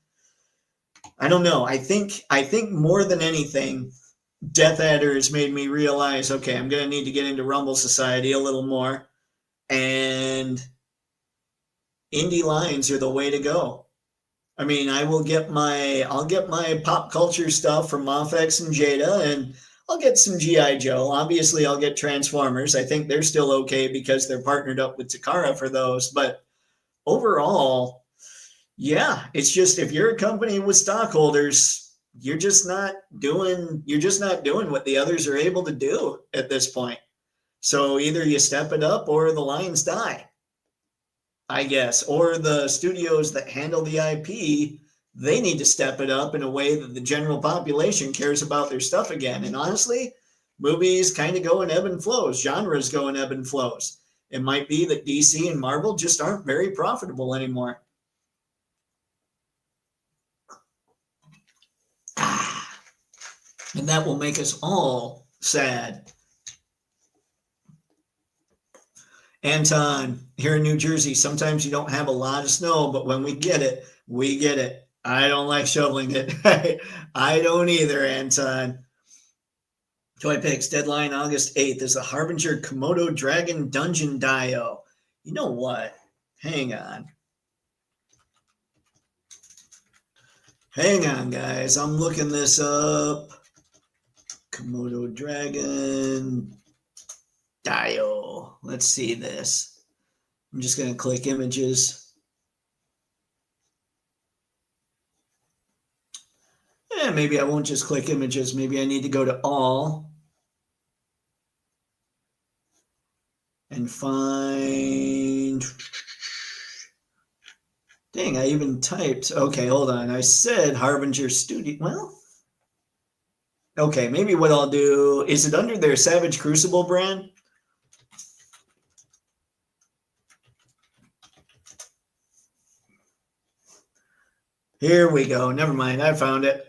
Speaker 1: I don't know. I think more than anything, Death Adder has made me realize, okay, I'm going to need to get into Rumble Society a little more. And indie lines are the way to go. I mean, I'll get my pop culture stuff from Mofex and Jada, and I'll get some G.I. Joe. Obviously, I'll get Transformers. I think they're still okay because they're partnered up with Takara for those. But overall, yeah, it's just if you're a company with stockholders, you're just not doing what the others are able to do at this point. So either you step it up or the lines die, I guess, or the studios that handle the IP, they need to step it up in a way that the general population cares about their stuff again. And honestly, movies kind of go in ebb and flows. Genres go in ebb and flows. It might be that DC and Marvel just aren't very profitable anymore. And that will make us all sad. Anton, here in New Jersey, sometimes you don't have a lot of snow, but when we get it, we get it. I don't like shoveling it. I don't either, Anton. Toypixx deadline August 8th is the Harbinger Komodo Dragon Dungeon Dio. You know what? Hang on. Hang on, guys. I'm looking this up. Komodo Dragon Dio. Let's see this. I'm just going to click images. Maybe I won't just click images. Maybe I need to go to all and find. Dang, I even typed. Okay, hold on. I said Harbinger Studio. Well, okay, maybe what I'll do, is it under their Savage Crucible brand? Here we go. Never mind. I found it.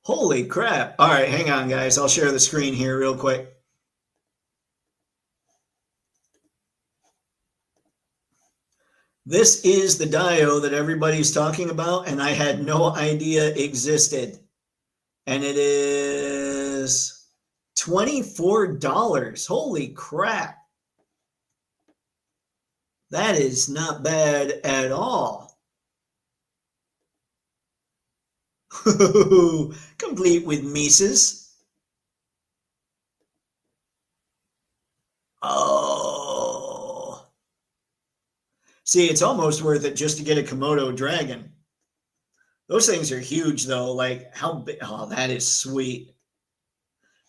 Speaker 1: Holy crap. All right, hang on, guys. I'll share the screen here real quick. This is the Dio that everybody's talking about, and I had no idea existed. And it is $24. Holy crap. That is not bad at all. Complete with Mises. Oh. See, it's almost worth it just to get a Komodo dragon. Those things are huge, though. Like, how big? Oh, that is sweet.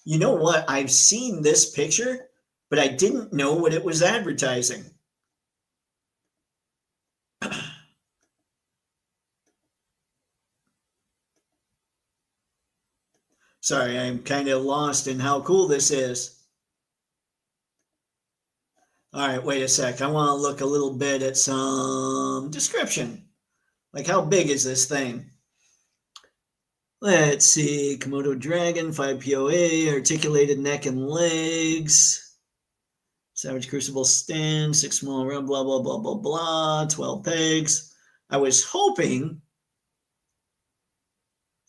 Speaker 1: You know what? I've seen this picture, but I didn't know what it was advertising. Sorry, I'm kind of lost in how cool this is. All right, wait a sec. I want to look a little bit at some description. Like, how big is this thing? Let's see. Komodo dragon, 5 POA, articulated neck and legs. Savage Crucible stand, 6 small rub, blah, blah, blah, blah, blah, 12 pegs. I was hoping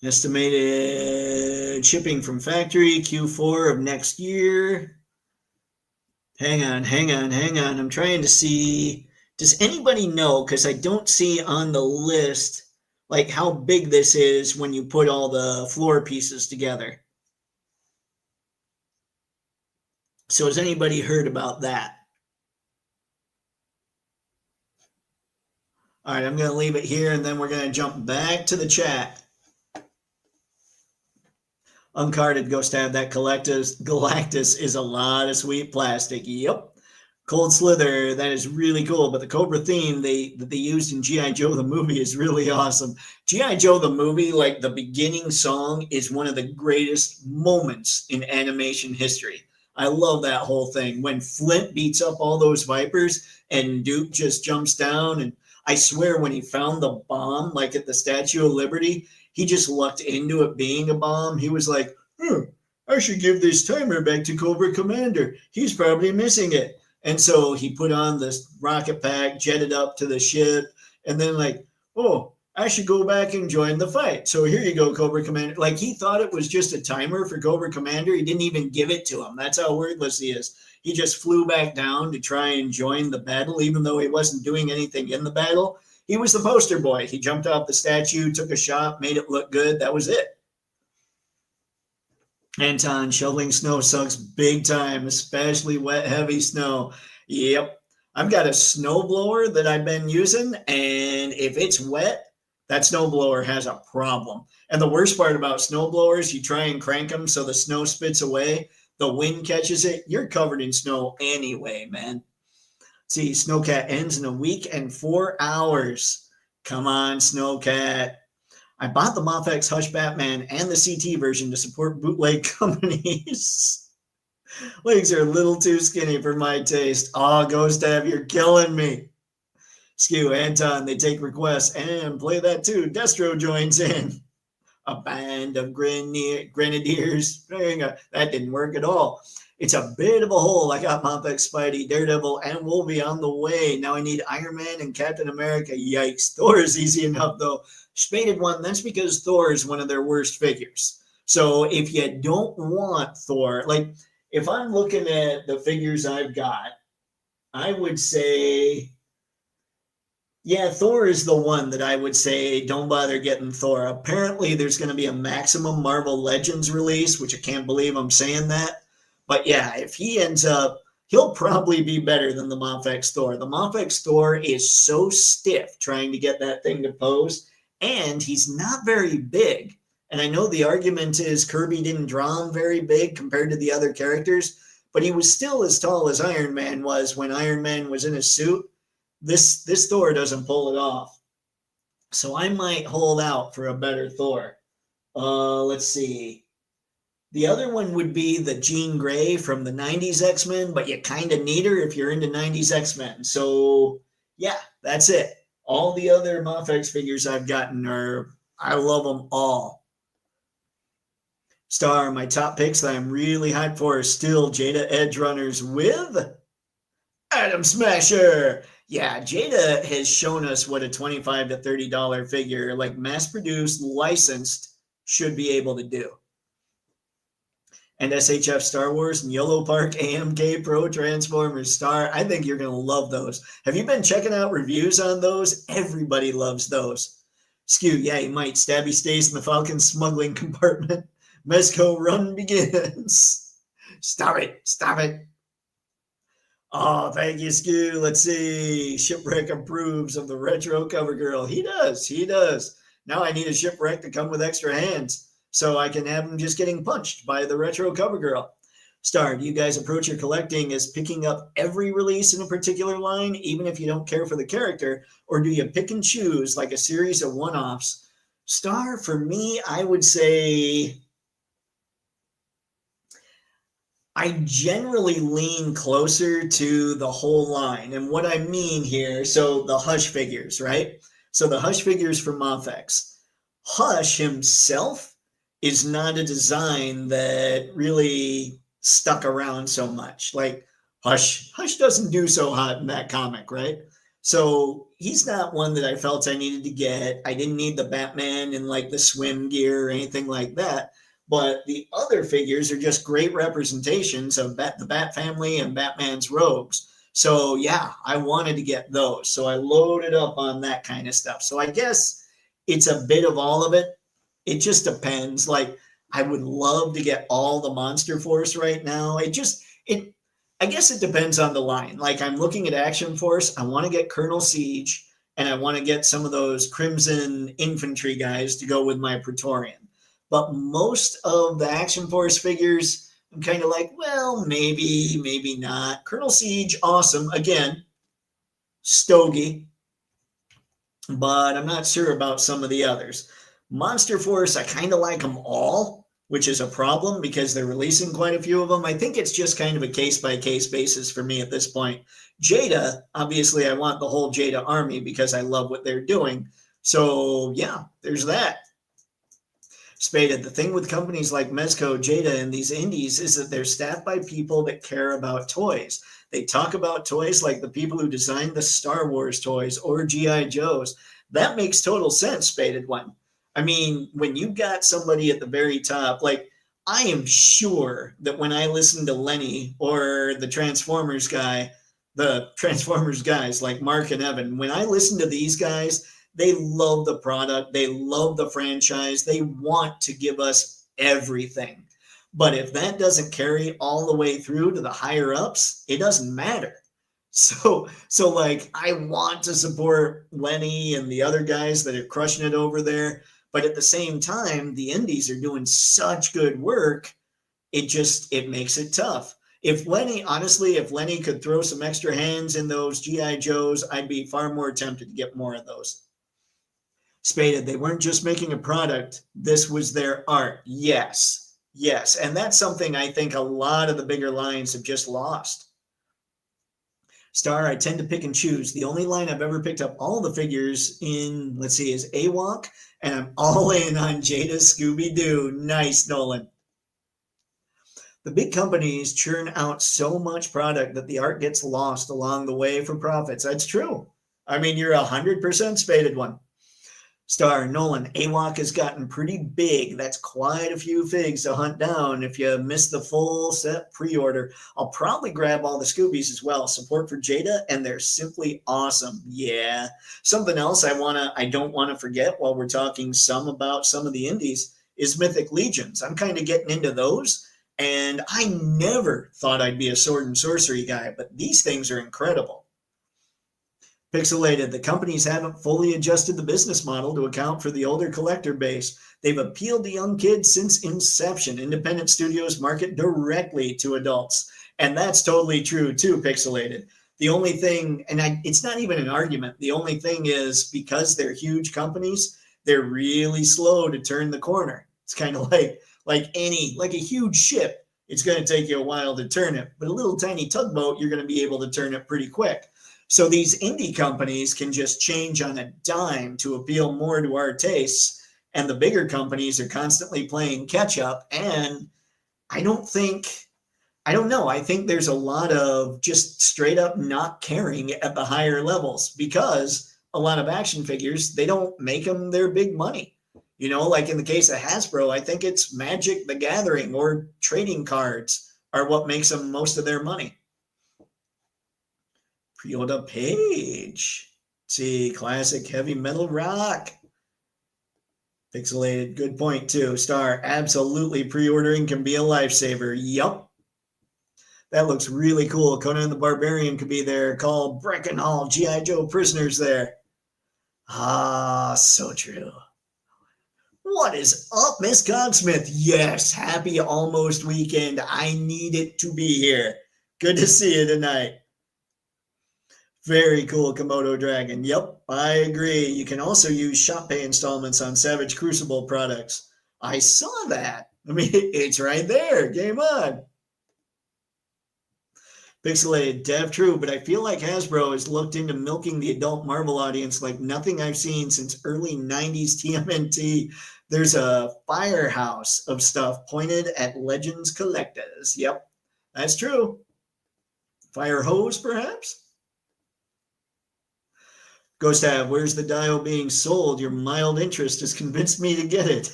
Speaker 1: estimated shipping from factory Q4 of next year. Hang on. I'm trying to see. Does anybody know? Because I don't see on the list like how big this is when you put all the floor pieces together. So has anybody heard about that? All right, I'm going to leave it here and then we're going to jump back to the chat. Uncarded Ghost Tab, that Galactus is a lot of sweet plastic. Yep. Cold Slither, that is really cool. But the Cobra theme that they used in G.I. Joe the movie is really awesome. G.I. Joe the movie, like the beginning song, is one of the greatest moments in animation history. I love that whole thing. When Flint beats up all those Vipers and Duke just jumps down. And I swear when he found the bomb, like at the Statue of Liberty, he just lucked into it being a bomb. He was like, I should give this timer back to Cobra Commander. He's probably missing it. And so he put on this rocket pack, jetted up to the ship, and then like, oh, I should go back and join the fight. So here you go, Cobra Commander. Like he thought it was just a timer for Cobra Commander. He didn't even give it to him. That's how wordless he is. He just flew back down to try and join the battle, even though he wasn't doing anything in the battle. He was the poster boy. He jumped off the statue, took a shot, made it look good. That was it. Anton, shoveling snow sucks big time, especially wet, heavy snow. Yep. I've got a snow blower that I've been using, and if it's wet, that snow blower has a problem. And the worst part about snow blowers, you try and crank them so the snow spits away, the wind catches it, you're covered in snow anyway, man. See, Snowcat ends in a week and 4 hours. Come on, Snowcat. I bought the MoffX Hush Batman and the CT version to support bootleg companies. Legs are a little too skinny for my taste. Oh, Ghost Tab, you're killing me. Skew, Anton, they take requests and play that too. Destro joins in. A band of grenadiers. That didn't work at all. It's a bit of a hole. I got MoffX, Spidey, Daredevil, and Wolverine on the way. Now I need Iron Man and Captain America. Yikes. Thor is easy enough, though. Spaded one, that's because Thor is one of their worst figures. So if you don't want Thor, like if I'm looking at the figures I've got, I would say, yeah, Thor is the one that I would say don't bother getting Thor. Apparently there's going to be a Maximum Marvel Legends release, which I can't believe I'm saying that. But yeah, if he ends up, he'll probably be better than the MoffX Thor. The MoffX Thor is so stiff trying to get that thing to pose, and he's not very big. And I know the argument is Kirby didn't draw him very big compared to the other characters, but he was still as tall as Iron Man was when Iron Man was in his suit. This Thor doesn't pull it off. So I might hold out for a better Thor. Let's see. The other one would be the Jean Grey from the 90s X-Men, but you kind of need her if you're into 90s X-Men. So, yeah, that's it. All the other MoffX figures I've gotten I love them all. Star, my top picks that I'm really hyped for are still Jada Edge Runners with Atom Smasher. Yeah, Jada has shown us what a $25 to $30 figure, like mass-produced, licensed, should be able to do. And SHF Star Wars and Yellow Park AMK Pro Transformers Star. I think you're going to love those. Have you been checking out reviews on those? Everybody loves those. Skew, yeah, you might. Stabby stays in the Falcon smuggling compartment. Mezco run begins. Stop it. Stop it. Oh, thank you, Skew. Let's see. Shipwreck approves of the retro cover girl. He does. He does. Now I need a Shipwreck to come with extra hands, so I can have him just getting punched by the retro cover girl. Star, do you guys approach your collecting as picking up every release in a particular line, even if you don't care for the character, or do you pick and choose like a series of one-offs? Star, for me, I would say I generally lean closer to the whole line. And what I mean here, so the Hush figures, right? So the Hush figures from MoffX. Hush himself is not a design that really stuck around so much. Like Hush doesn't do so hot in that comic, right? So he's not one that I felt I needed to get. I didn't need the Batman in like the swim gear or anything like that. But the other figures are just great representations of the Bat family and Batman's robes. So yeah, I wanted to get those. So I loaded up on that kind of stuff. So I guess it's a bit of all of it. It just depends. Like I would love to get all the Monster Force right now. It I guess it depends on the line. Like I'm looking at Action Force, I want to get Colonel Siege and I want to get some of those Crimson infantry guys to go with my Praetorian. But most of the Action Force figures, I'm kind of like, well, maybe, maybe not. Colonel Siege, awesome. Again, Stogie, but I'm not sure about some of the others. Monster Force, I kind of like them all, which is a problem because they're releasing quite a few of them. I think it's just kind of a case by case basis for me at this point. Jada, obviously, I want the whole Jada army because I love what they're doing. So, yeah, there's that. Spaded, the thing with companies like Mezco, Jada, and these indies is that they're staffed by people that care about toys. They talk about toys like the people who designed the Star Wars toys or G.I. Joes. That makes total sense, Spaded one. I mean, when you got somebody at the very top, like I am sure that when I listen to Lenny or the Transformers guys like Mark and Evan, when I listen to these guys, they love the product. They love the franchise. They want to give us everything. But if that doesn't carry all the way through to the higher ups, it doesn't matter. So like I want to support Lenny and the other guys that are crushing it over there. But at the same time, the indies are doing such good work. It makes it tough. If Lenny could throw some extra hands in those GI Joes, I'd be far more tempted to get more of those. Spaded, they weren't just making a product. This was their art. Yes. Yes. And that's something I think a lot of the bigger lines have just lost. Star, I tend to pick and choose. The only line I've ever picked up all the figures in, let's see, is AWOC, and I'm all in on Jada Scooby-Doo. Nice, Nolan. The big companies churn out so much product that the art gets lost along the way for profits. That's true. I mean, you're 100% spaded one. Star, Nolan, AWOC has gotten pretty big. That's quite a few figs to hunt down if you miss the full set pre-order. I'll probably grab all the Scoobies as well. Support for Jada, and they're simply awesome. Yeah. Something else I don't want to forget while we're talking about some of the indies is Mythic Legions. I'm kind of getting into those, and I never thought I'd be a sword and sorcery guy, but these things are incredible. Pixelated, the companies haven't fully adjusted the business model to account for the older collector base. They've appealed to young kids since inception. Independent studios market directly to adults. And that's totally true too, Pixelated. The only thing, it's not even an argument, the only thing is because they're huge companies, they're really slow to turn the corner. It's kind of like a huge ship. It's going to take you a while to turn it, but a little tiny tugboat, you're going to be able to turn it pretty quick. So these indie companies can just change on a dime to appeal more to our tastes. And the bigger companies are constantly playing catch up. And I don't know. I think there's a lot of just straight up not caring at the higher levels because a lot of action figures, they don't make them their big money. You know, like in the case of Hasbro, I think it's Magic the Gathering or trading cards are what makes them most of their money. Pre-order page. See, classic heavy metal rock. Pixelated, good point too. Star, absolutely pre-ordering can be a lifesaver. Yup. That looks really cool. Conan the Barbarian could be there. Call Breckenhall, G.I. Joe prisoners there. Ah, so true. What is up, Miss Cogsmith? Yes, happy almost weekend. I need it to be here. Good to see you tonight. Very cool, Komodo Dragon. Yep, I agree. You can also use shop pay installments on Savage Crucible products. I saw that. I mean, it's right there. Game on. Pixelated, dev true, but I feel like Hasbro has looked into milking the adult Marvel audience like nothing I've seen since early 90s TMNT. There's a firehouse of stuff pointed at Legends collectors. Yep, that's true. Fire hose, perhaps? Ghost Tab, where's the dial being sold? Your mild interest has convinced me to get it.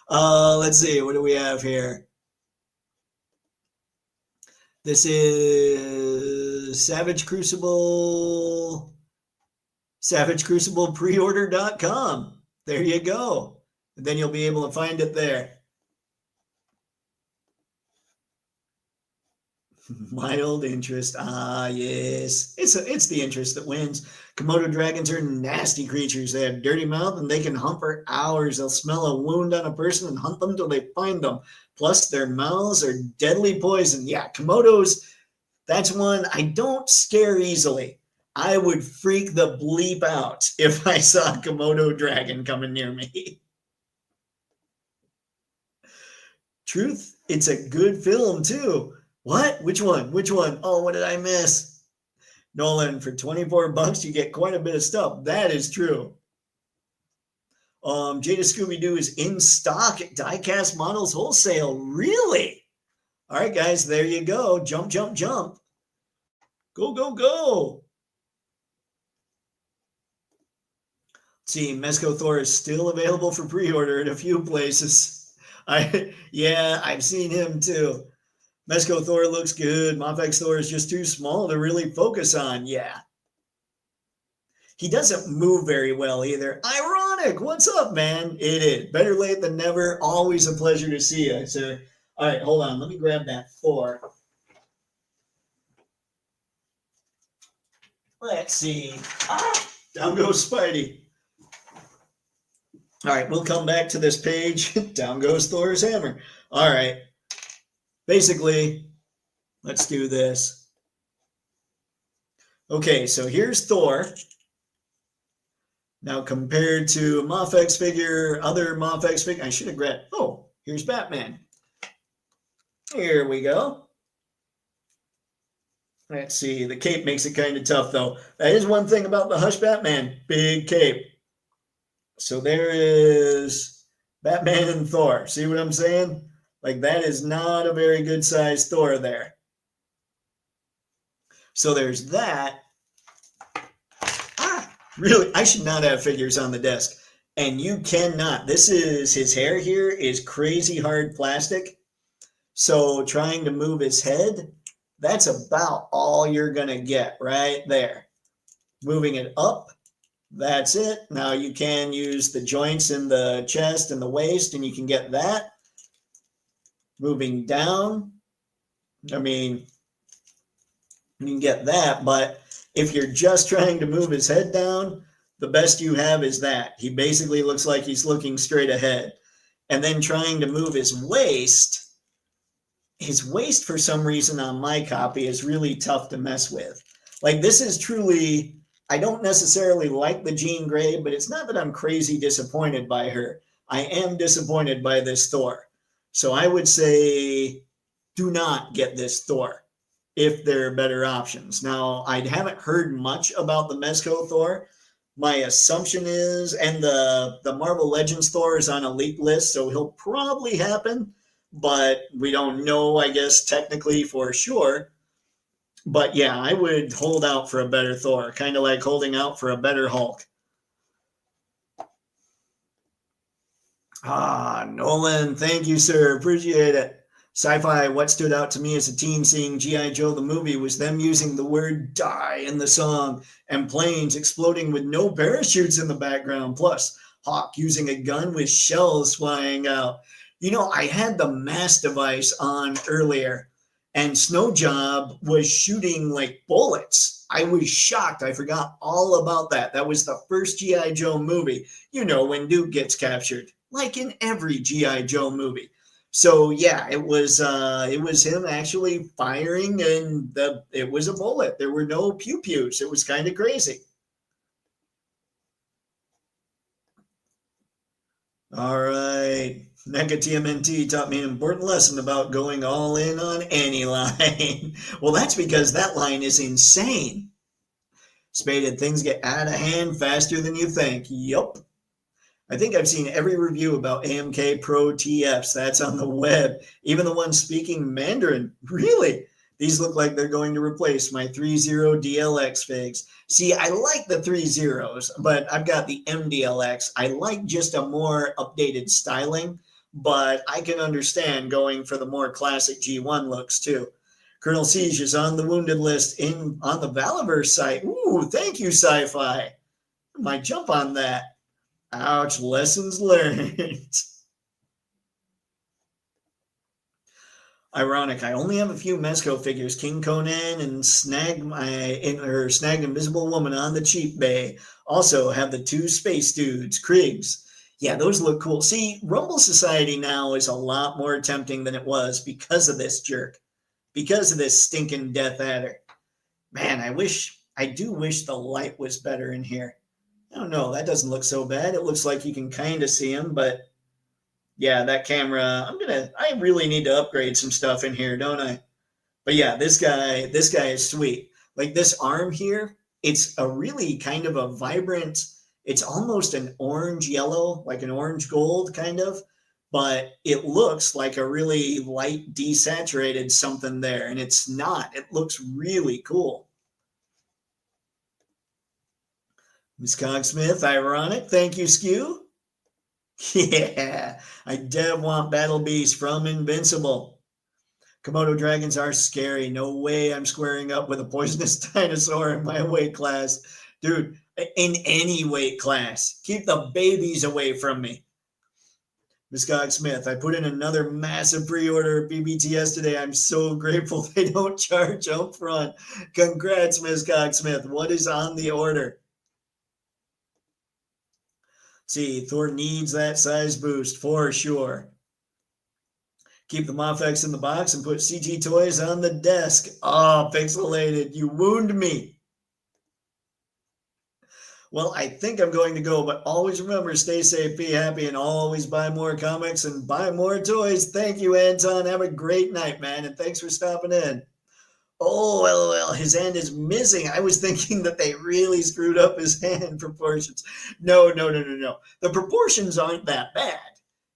Speaker 1: Let's see. What do we have here? This is Savage Crucible, SavageCruciblePreorder.com. There you go. And then you'll be able to find it there. Mild interest. Ah, yes. It's the interest that wins. Komodo dragons are nasty creatures. They have dirty mouth and they can hunt for hours. They'll smell a wound on a person and hunt them till they find them. Plus, their mouths are deadly poison. Yeah, Komodos, that's one I don't scare easily. I would freak the bleep out if I saw a Komodo dragon coming near me. Truth, it's a good film too. What? Which one? Which one? Oh, what did I miss? Nolan, for 24 bucks, you get quite a bit of stuff. That is true. Jada Scooby-Doo is in stock at Diecast Models Wholesale. Really? All right, guys, there you go. Jump, jump, jump. Go, go, go. Let's see, Mezco Thor is still available for pre-order at a few places. Yeah, I've seen him too. Mezco Thor looks good. Mofex Thor is just too small to really focus on. Yeah. He doesn't move very well either. Ironic. What's up, man? It is. Better late than never. Always a pleasure to see you, sir. All right, hold on. Let me grab that Thor. Let's see. Down goes Spidey. All right, we'll come back to this page. Down goes Thor's hammer. All right. Basically, let's do this. Okay, so here's Thor. Now compared to a Mofex figure, other Mofex figure, I should have grabbed, oh, here's Batman. Here we go. Let's see, the cape makes it kind of tough though. That is one thing about the Hush Batman, big cape. So there is Batman and Thor. See what I'm saying? Like, that is not a very good size Thor there. So there's that. Really, I should not have figures on the desk. And you cannot. This is, his hair here is crazy hard plastic. So trying to move his head, that's about all you're going to get right there. Moving it up, that's it. Now you can use the joints in the chest and the waist, and you can get that. Moving down, I mean, you can get that, but if you're just trying to move his head down, the best you have is that. He basically looks like he's looking straight ahead. And then trying to move his waist for some reason on my copy is really tough to mess with. Like, this is truly, I don't necessarily like the Jean Grey, but it's not that I'm crazy disappointed by her. I am disappointed by this Thor. So I would say do not get this Thor if there are better options. Now, I haven't heard much about the Mezco Thor. My assumption is, and the Marvel Legends Thor is on a leak list, so he'll probably happen, but we don't know, I guess, technically for sure. But yeah, I would hold out for a better Thor, kind of like holding out for a better Hulk. Nolan, thank you, sir. Appreciate it. Sci-fi, what stood out to me as a teen seeing G.I. Joe the movie was them using the word die in the song and planes exploding with no parachutes in the background. Plus, Hawk using a gun with shells flying out. You know, I had the mass device on earlier and Snow Job was shooting like bullets. I was shocked. I forgot all about that. That was the first G.I. Joe movie. You know, when Duke gets captured. Like in every G.I. Joe movie. So yeah, it was him actually firing, and it was a bullet. There were no pew-pews. It was kind of crazy. All right. NECA TMNT taught me an important lesson about going all in on any line. Well, that's because that line is insane. Spaded, things get out of hand faster than you think. Yup. I think I've seen every review about AMK Pro TFs. That's on the web. Even the one speaking Mandarin. Really? These look like they're going to replace my 3.0 DLX figs. See, I like the 3.0s, but I've got the MDLX. I like just a more updated styling, but I can understand going for the more classic G1 looks too. Colonel Siege is on the wounded list on the Valiverse site. Ooh, thank you, Sci-Fi. Might jump on that. Ouch, lessons learned. Ironic. I only have a few Mezco figures, King Conan and Snag Snagged Invisible Woman on the cheap bay. Also have the two space dudes, Kriegs. Yeah, those look cool. See, Rumble Society now is a lot more tempting than it was because of this jerk, because of this stinking Death Adder. Man, I do wish the light was better in here. I don't know, that doesn't look so bad. It looks like you can kind of see him, but yeah, that camera, I really need to upgrade some stuff in here, don't I? But yeah, this guy is sweet. Like this arm here, it's a really kind of a vibrant, it's almost an orange yellow, like an orange gold kind of, but it looks like a really light desaturated something there, and it's not. It looks really cool. Miss Cogsmith, ironic. Thank you, Skew. Yeah, I did want Battle Beast from Invincible. Komodo dragons are scary. No way I'm squaring up with a poisonous dinosaur in my weight class. Dude, in any weight class, keep the babies away from me. Miss Smith, I put in another massive pre-order of BBTS today. I'm so grateful they don't charge up front. Congrats, Miss Smith. What is on the order? See, Thor needs that size boost for sure. Keep the Mofex in the box and put CG toys on the desk. Oh, pixelated, you wound me. Well, I think I'm going to go, but always remember, stay safe, be happy, and always buy more comics and buy more toys. Thank you, Anton. Have a great night, man, and thanks for stopping in. Oh, LOL, his hand is missing. I was thinking that they really screwed up his hand proportions. No. The proportions aren't that bad.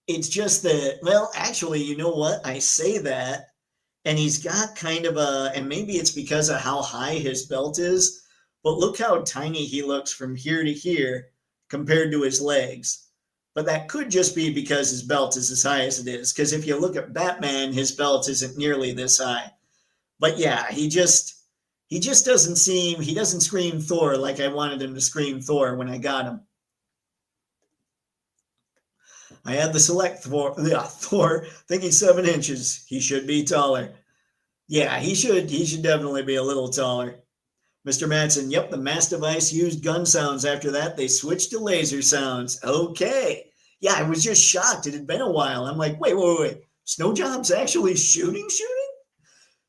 Speaker 1: It's just that, well, actually, you know what? I say that, and he's got kind of and maybe it's because of how high his belt is, but look how tiny he looks from here to here compared to his legs. But that could just be because his belt is as high as it is, because if you look at Batman, his belt isn't nearly this high. But yeah, he just doesn't he doesn't scream Thor like I wanted him to scream Thor when I got him. I had the select Thor, I think he's 7 inches. He should be taller. Yeah, he should definitely be a little taller. Mr. Madsen, yep, the mass device used gun sounds. After that, they switched to laser sounds. Okay. Yeah, I was just shocked. It had been a while. I'm like, wait. Snowjob's actually shooting?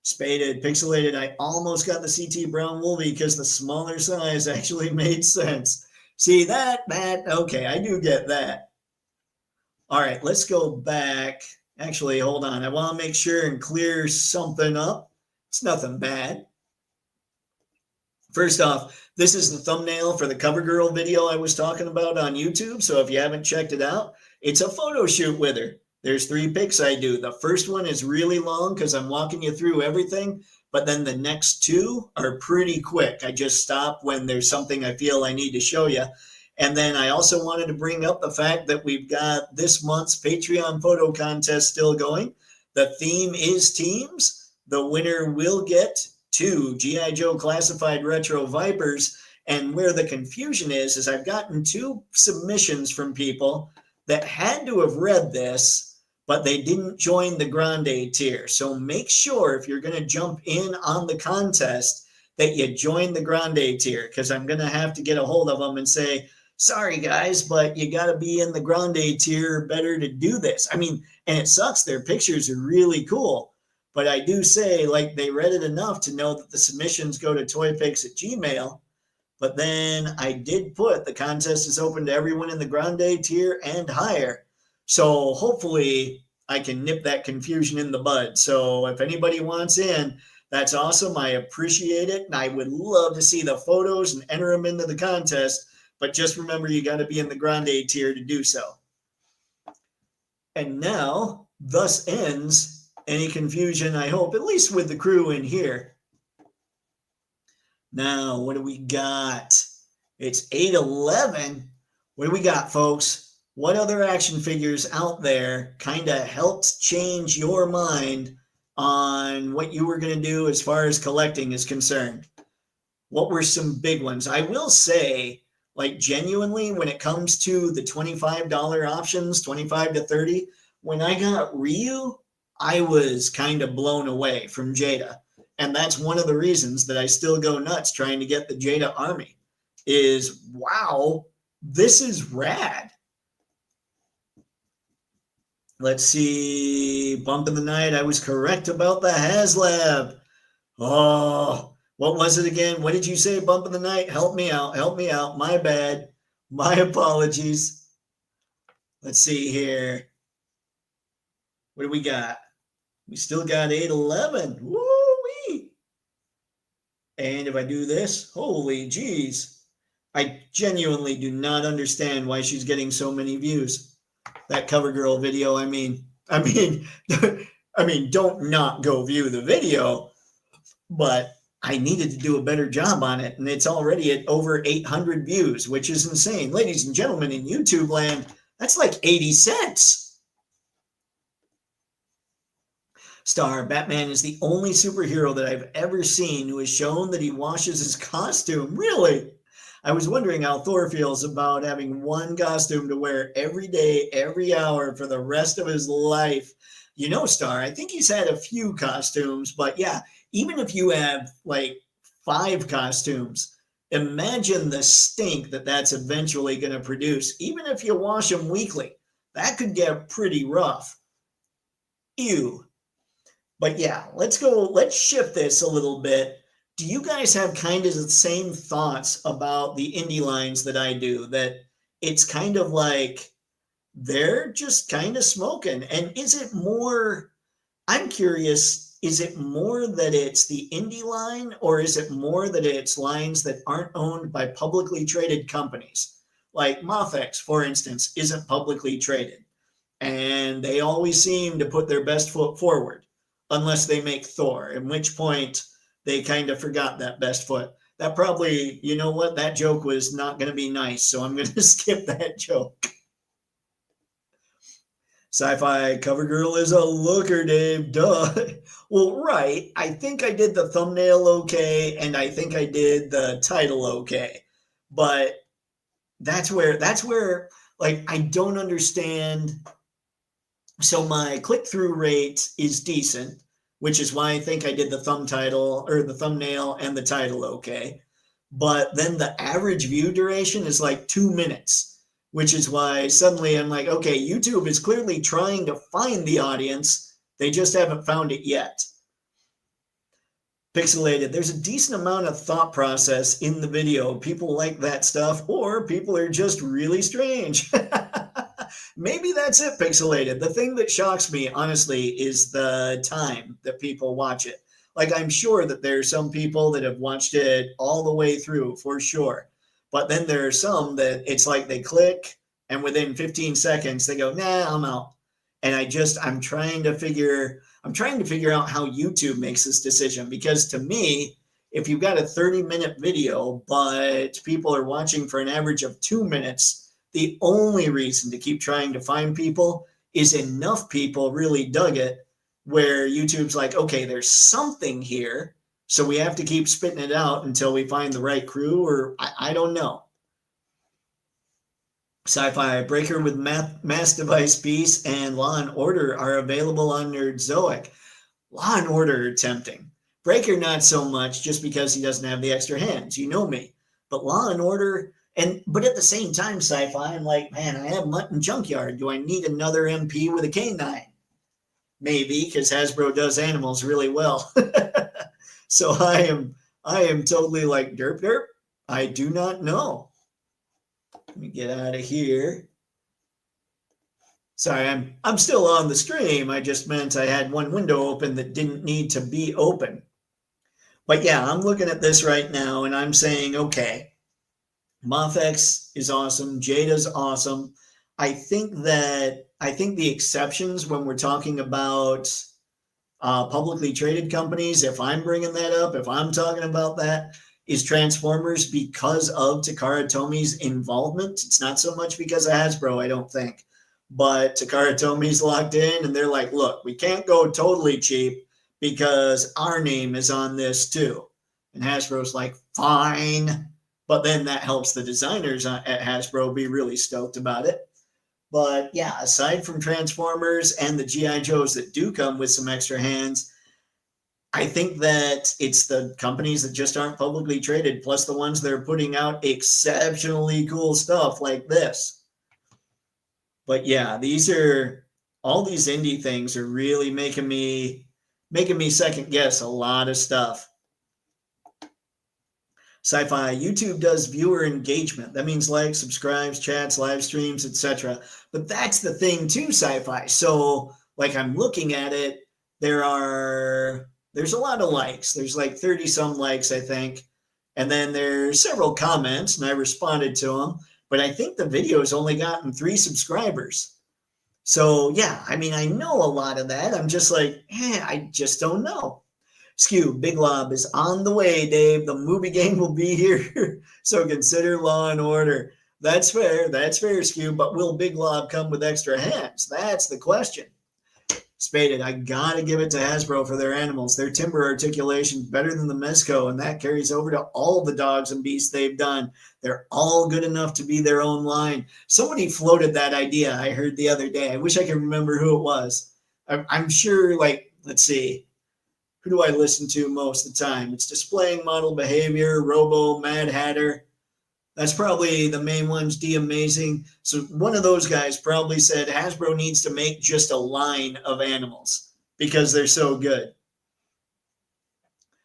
Speaker 1: Spaded, pixelated. I almost got the CT Brown Wolvie because the smaller size actually made sense. See that? Okay, I do get that. All right, let's go back. Actually, hold on. I want to make sure and clear something up. It's nothing bad. First off, this is the thumbnail for the Cover Girl video I was talking about on YouTube. So if you haven't checked it out, it's a photo shoot with her. There's 3 pics I do. The first one is really long because I'm walking you through everything, but then the next 2 are pretty quick. I just stop when there's something I feel I need to show you. And then I also wanted to bring up the fact that we've got this month's Patreon photo contest still going. The theme is teams. The winner will get 2 G.I. Joe Classified Retro Vipers. And where the confusion is I've gotten 2 submissions from people that had to have read this, but they didn't join the Grande tier. So make sure if you're going to jump in on the contest that you join the Grande tier, because I'm going to have to get a hold of them and say, sorry guys, but you got to be in the Grande tier better to do this. I mean, and it sucks. Their pictures are really cool, but I do say, like, they read it enough to know that the submissions go to Toypixx at Gmail. But then I did put the contest is open to everyone in the Grande tier and higher. So hopefully I can nip that confusion in the bud. So if anybody wants in, that's awesome. I appreciate it. And I would love to see the photos and enter them into the contest. But just remember, you got to be in the Grande tier to do so. And now, thus ends any confusion, I hope, at least with the crew in here. Now, what do we got? It's 8:11. What do we got, folks? What other action figures out there kind of helped change your mind on what you were going to do as far as collecting is concerned? What were some big ones? I will say, like, genuinely, when it comes to the $25 options, 25 to 30, when I got Ryu, I was kind of blown away from Jada. And that's one of the reasons that I still go nuts trying to get the Jada army is, wow, this is rad. Let's see. Bump of the night. I was correct about the HasLab. Oh, what was it again? What did you say, bump of the night? Help me out. Help me out. My bad. My apologies. Let's see here. What do we got? We still got 8:11. Woo-wee. And if I do this, holy geez. I genuinely do not understand why she's getting so many views. That CoverGirl video, I mean, don't not go view the video, but I needed to do a better job on it, and it's already at over 800 views, which is insane. Ladies and gentlemen, in YouTube land, that's like 80 cents. Star, Batman is the only superhero that I've ever seen who has shown that he washes his costume. Really? I was wondering how Thor feels about having one costume to wear every day, every hour for the rest of his life. You know, Star, I think he's had a few costumes, but yeah, even if you have like 5 costumes, imagine the stink that that's eventually going to produce. Even if you wash them weekly, that could get pretty rough. Ew. But yeah, let's shift this a little bit. Do you guys have kind of the same thoughts about the indie lines that I do? That it's kind of like they're just kind of smoking. And is it more, I'm curious, is it more that it's the indie line, or is it more that it's lines that aren't owned by publicly traded companies? Like Mofex, for instance, isn't publicly traded. And they always seem to put their best foot forward, unless they make Thor, at which point they kind of forgot that best foot. That probably, you know what, that joke was not going to be nice, so I'm going to skip that joke. Sci-Fi CoverGirl is a looker, Dave, duh. Well, right, I think I did the thumbnail okay, and I think I did the title okay, but that's where, like, I don't understand. So my click-through rate is decent, which is why I think I did the thumbnail and the title okay. But then the average view duration is like 2 minutes, which is why suddenly I'm like, okay, YouTube is clearly trying to find the audience. They just haven't found it yet. Pixelated, there's a decent amount of thought process in the video. People like that stuff, or people are just really strange. Maybe that's it, Pixelated. The thing that shocks me, honestly, is the time that people watch it. Like, I'm sure that there are some people that have watched it all the way through, for sure. But then there are some that it's like they click, and within 15 seconds, they go, nah, I'm out. And I'm trying to figure out how YouTube makes this decision. Because to me, if you've got a 30-minute video, but people are watching for an average of 2 minutes, the only reason to keep trying to find people is enough people really dug it, where YouTube's like, okay, there's something here, so we have to keep spitting it out until we find the right crew, or I don't know. Sci-Fi Breaker with Mass Device Beast and Law and Order are available on Nerdzoic. Law and Order are tempting. Breaker not so much, just because he doesn't have the extra hands. You know me. But Law and Order, but at the same time, Sci-Fi, I'm like, man, I have Mutton Junkyard. Do I need another MP with a K9? Maybe, because Hasbro does animals really well. So I am totally like, derp derp. I do not know. Let me get out of here. Sorry, I'm still on the stream. I just meant I had one window open that didn't need to be open. But yeah, I'm looking at this right now and I'm saying, okay, Mofex is awesome. Jada's awesome. I think the exceptions when we're talking about publicly traded companies, if I'm bringing that up, if I'm talking about that, is Transformers because of Takara Tomi's involvement. It's not so much because of Hasbro, I don't think. But Takara Tomi's locked in and they're like, look, we can't go totally cheap because our name is on this too. And Hasbro's like, fine. But then that helps the designers at Hasbro be really stoked about it. But yeah, aside from Transformers and the G.I. Joes that do come with some extra hands, I think that it's the companies that just aren't publicly traded, plus the ones that are putting out exceptionally cool stuff like this. But yeah, all these indie things are really making me second guess a lot of stuff. Sci-fi, YouTube does viewer engagement. That means likes, subscribes, chats, live streams, etc. But that's the thing too, Sci-fi. So like I'm looking at it, there's a lot of likes. There's like 30 some likes, I think. And then there's several comments and I responded to them. But I think the video's only gotten 3 subscribers. So yeah, I mean, I know a lot of that. I'm just like, I just don't know. Skew, Big Lob is on the way, Dave. The movie gang will be here. So consider Law and Order. That's fair. That's fair, Skew. But will Big Lob come with extra hands? That's the question. Spaded, I gotta give it to Hasbro for their animals. Their timber articulation better than the Mezco, and that carries over to all the dogs and beasts they've done. They're all good enough to be their own line. Somebody floated that idea I heard the other day. I wish I could remember who it was. I'm sure, like, let's see. Who do I listen to most of the time? It's Displaying Model Behavior, Robo, Mad Hatter. That's probably the main ones, D Amazing. So one of those guys probably said Hasbro needs to make just a line of animals because they're so good.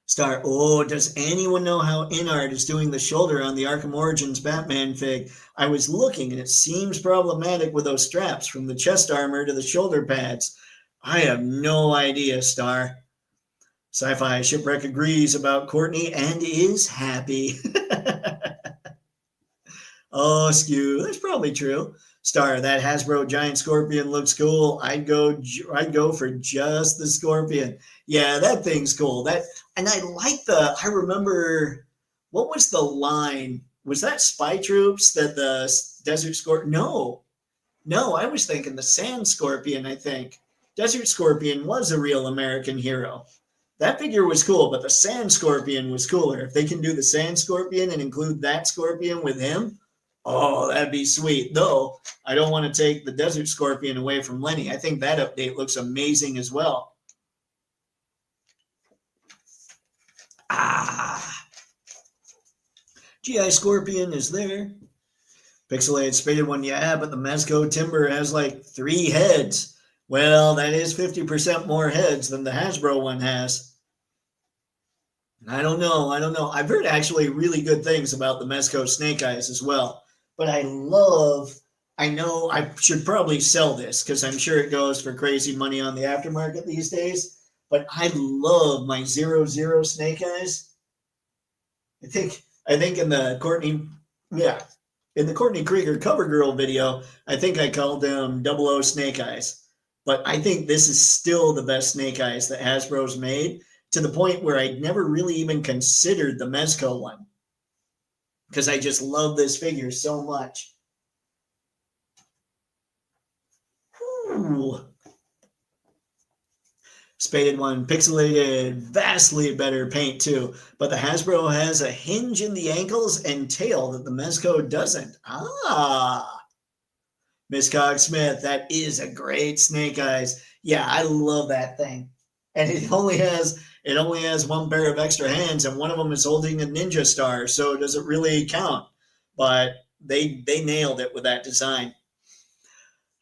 Speaker 1: Star, does anyone know how InArt is doing the shoulder on the Arkham Origins Batman fig? I was looking and it seems problematic with those straps from the chest armor to the shoulder pads. I have no idea, Star. Sci-Fi Shipwreck agrees about Courtney and is happy. Oh, Skew, that's probably true. Star, that Hasbro giant scorpion looks cool. I'd go for just the scorpion. Yeah, that thing's cool. And I remember, what was the line? Was that Spy Troops that the Desert Scorpion? No, I was thinking the Sand Scorpion, I think. Desert Scorpion was a real American hero. That figure was cool, but the Sand Scorpion was cooler. If they can do the Sand Scorpion and include that Scorpion with him, oh, that'd be sweet. Though, I don't want to take the Desert Scorpion away from Lenny. I think that update looks amazing as well. GI Scorpion is there. Pixelated Spaded one, yeah, but the Mezco Timber has like 3 heads. Well, that is 50% more heads than the Hasbro one has. I don't know. I've heard actually really good things about the Mezco Snake Eyes as well. But I know I should probably sell this because I'm sure it goes for crazy money on the aftermarket these days. But I love my 00 Snake Eyes. I think in the Courtney Krieger Cover Girl video, I think I called them 00 Snake Eyes. But I think this is still the best Snake Eyes that Hasbro's made, to the point where I'd never really even considered the Mezco one, because I just love this figure so much. Ooh. Spaded one, pixelated, vastly better paint too, but the Hasbro has a hinge in the ankles and tail that the Mezco doesn't. Miss Cogsmith, that is a great Snake Eyes. Yeah, I love that thing. And it only has 1 pair of extra hands, and one of them is holding a ninja star, so does it really count? But they nailed it with that design.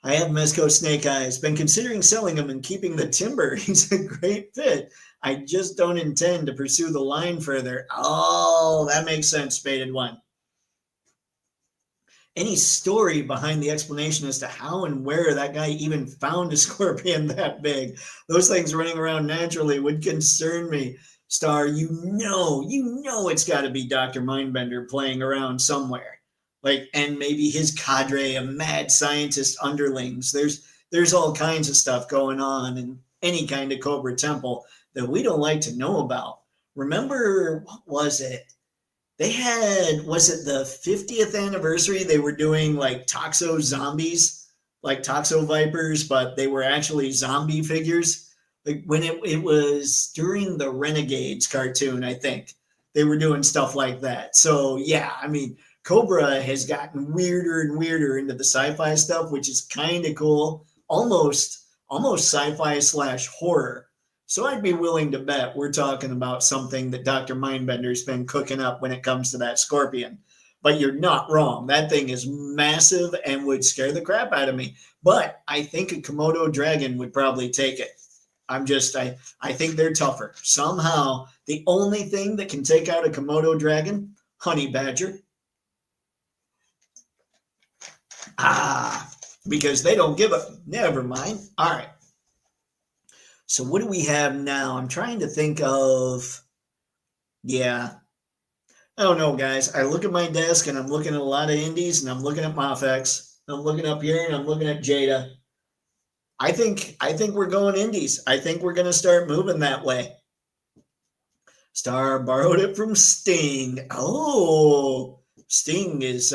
Speaker 1: I have Mezco Snake Eyes. Been considering selling him and keeping the timber. He's a great fit. I just don't intend to pursue the line further. Oh, that makes sense, Spaded one. Any story behind the explanation as to how and where that guy even found a scorpion that big? Those things running around naturally would concern me. Star, you know it's got to be Dr. Mindbender playing around somewhere. And maybe his cadre of mad scientist underlings. There's all kinds of stuff going on, any kind of Cobra temple that we don't like to know about. Remember, what was it? They had, was it the 50th anniversary? They were doing like Toxo zombies, like Toxo Vipers, but they were actually zombie figures. Like when it was during the Renegades cartoon, I think they were doing stuff like that. So yeah, I mean, Cobra has gotten weirder and weirder into the sci-fi stuff, which is kind of cool, almost sci-fi slash horror. So I'd be willing to bet we're talking about something that Dr. Mindbender's been cooking up when it comes to that scorpion. But you're not wrong. That thing is massive and would scare the crap out of me. But I think a Komodo dragon would probably take it. I think they're tougher. Somehow, the only thing that can take out a Komodo dragon, honey badger. Because they don't give a, never mind. All right. So what do we have now? I'm trying to think of, yeah. I don't know, guys. I look at my desk and I'm looking at a lot of indies and I'm looking at Mafex. I'm looking up here and I'm looking at Jada. I think we're going indies. I think we're going to start moving that way. Star borrowed it from Sting. Oh, Sting is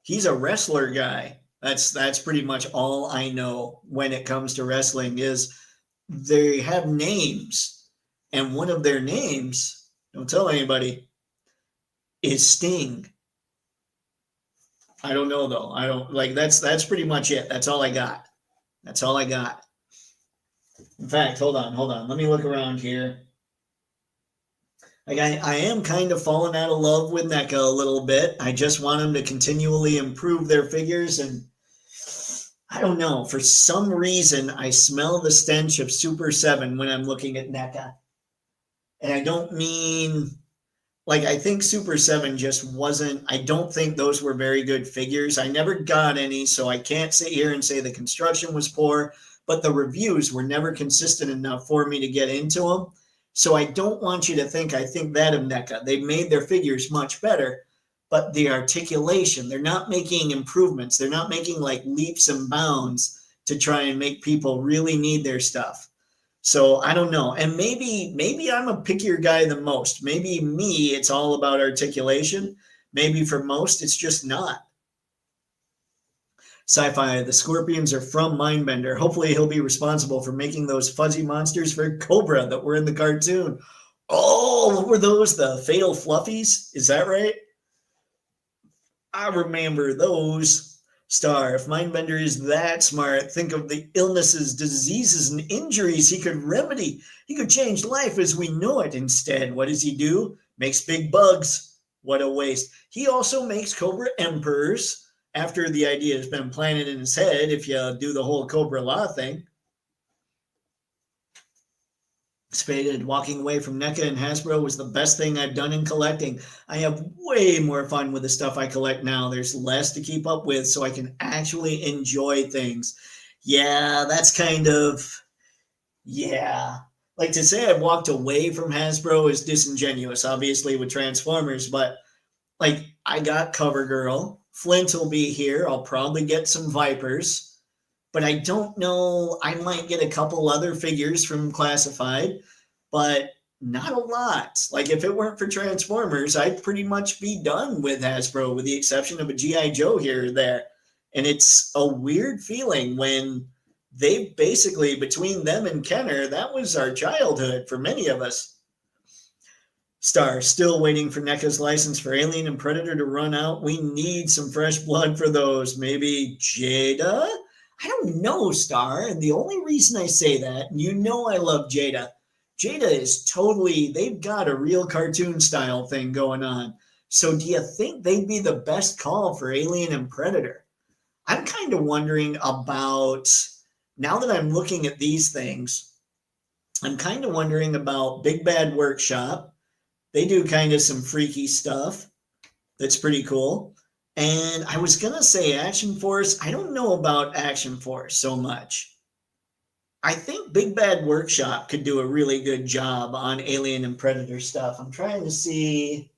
Speaker 1: he's a wrestler guy. That's pretty much all I know when it comes to wrestling is they have names, and one of their names, don't tell anybody, is Sting. I don't know though. I don't like that's pretty much it. That's all I got. That's all I got. In fact, hold on. Let me look around here. Like I am kind of falling out of love with NECA a little bit. I just want them to continually improve their figures, and I don't know. For some reason, I smell the stench of Super 7 when I'm looking at NECA. And I don't mean, like, I think Super 7 just wasn't, I don't think those were very good figures. I never got any, so I can't sit here and say the construction was poor, but the reviews were never consistent enough for me to get into them. So I don't want you to think I think that of NECA. They've made their figures much better, but the articulation, they're not making improvements. They're not making like leaps and bounds to try and make people really need their stuff. So I don't know. And maybe I'm a pickier guy than most. Maybe me, it's all about articulation. Maybe for most, it's just not. Sci-fi, the Scorpions are from Mindbender. Hopefully he'll be responsible for making those fuzzy monsters for Cobra that were in the cartoon. Oh, what were those? The Fatal Fluffies? Is that right? I remember those. Star, if Mindbender is that smart, think of the illnesses, diseases, and injuries he could remedy. He could change life as we know it. Instead, what does he do? Makes big bugs. What a waste. He also makes Cobra Emperors after the idea has been planted in his head, if you do the whole Cobra Law thing. Spaded, walking away from NECA and Hasbro was the best thing I've done in collecting. I have way more fun with the stuff I collect now. There's less to keep up with, so I can actually enjoy things. Yeah, that's kind of, yeah. Like to say I've walked away from Hasbro is disingenuous, obviously, with Transformers, but like I got CoverGirl. Flint will be here. I'll probably get some Vipers. But I don't know. I might get a couple other figures from Classified, but not a lot. Like if it weren't for Transformers, I'd pretty much be done with Hasbro, with the exception of a G.I. Joe here or there. And it's a weird feeling when they basically, between them and Kenner, that was our childhood for many of us. Star, still waiting for NECA's license for Alien and Predator to run out. We need some fresh blood for those. Maybe Jada? I don't know, Star. And the only reason I say that, and you know I love Jada. Jada is totally, they've got a real cartoon style thing going on. So do you think they'd be the best call for Alien and Predator? I'm kind of wondering about, now that I'm looking at these things, I'm kind of wondering about Big Bad Workshop. They do kind of some freaky stuff that's pretty cool. And I was going to say Action Force. I don't know about Action Force so much. I think Big Bad Workshop could do a really good job on Alien and Predator stuff. I'm trying to see.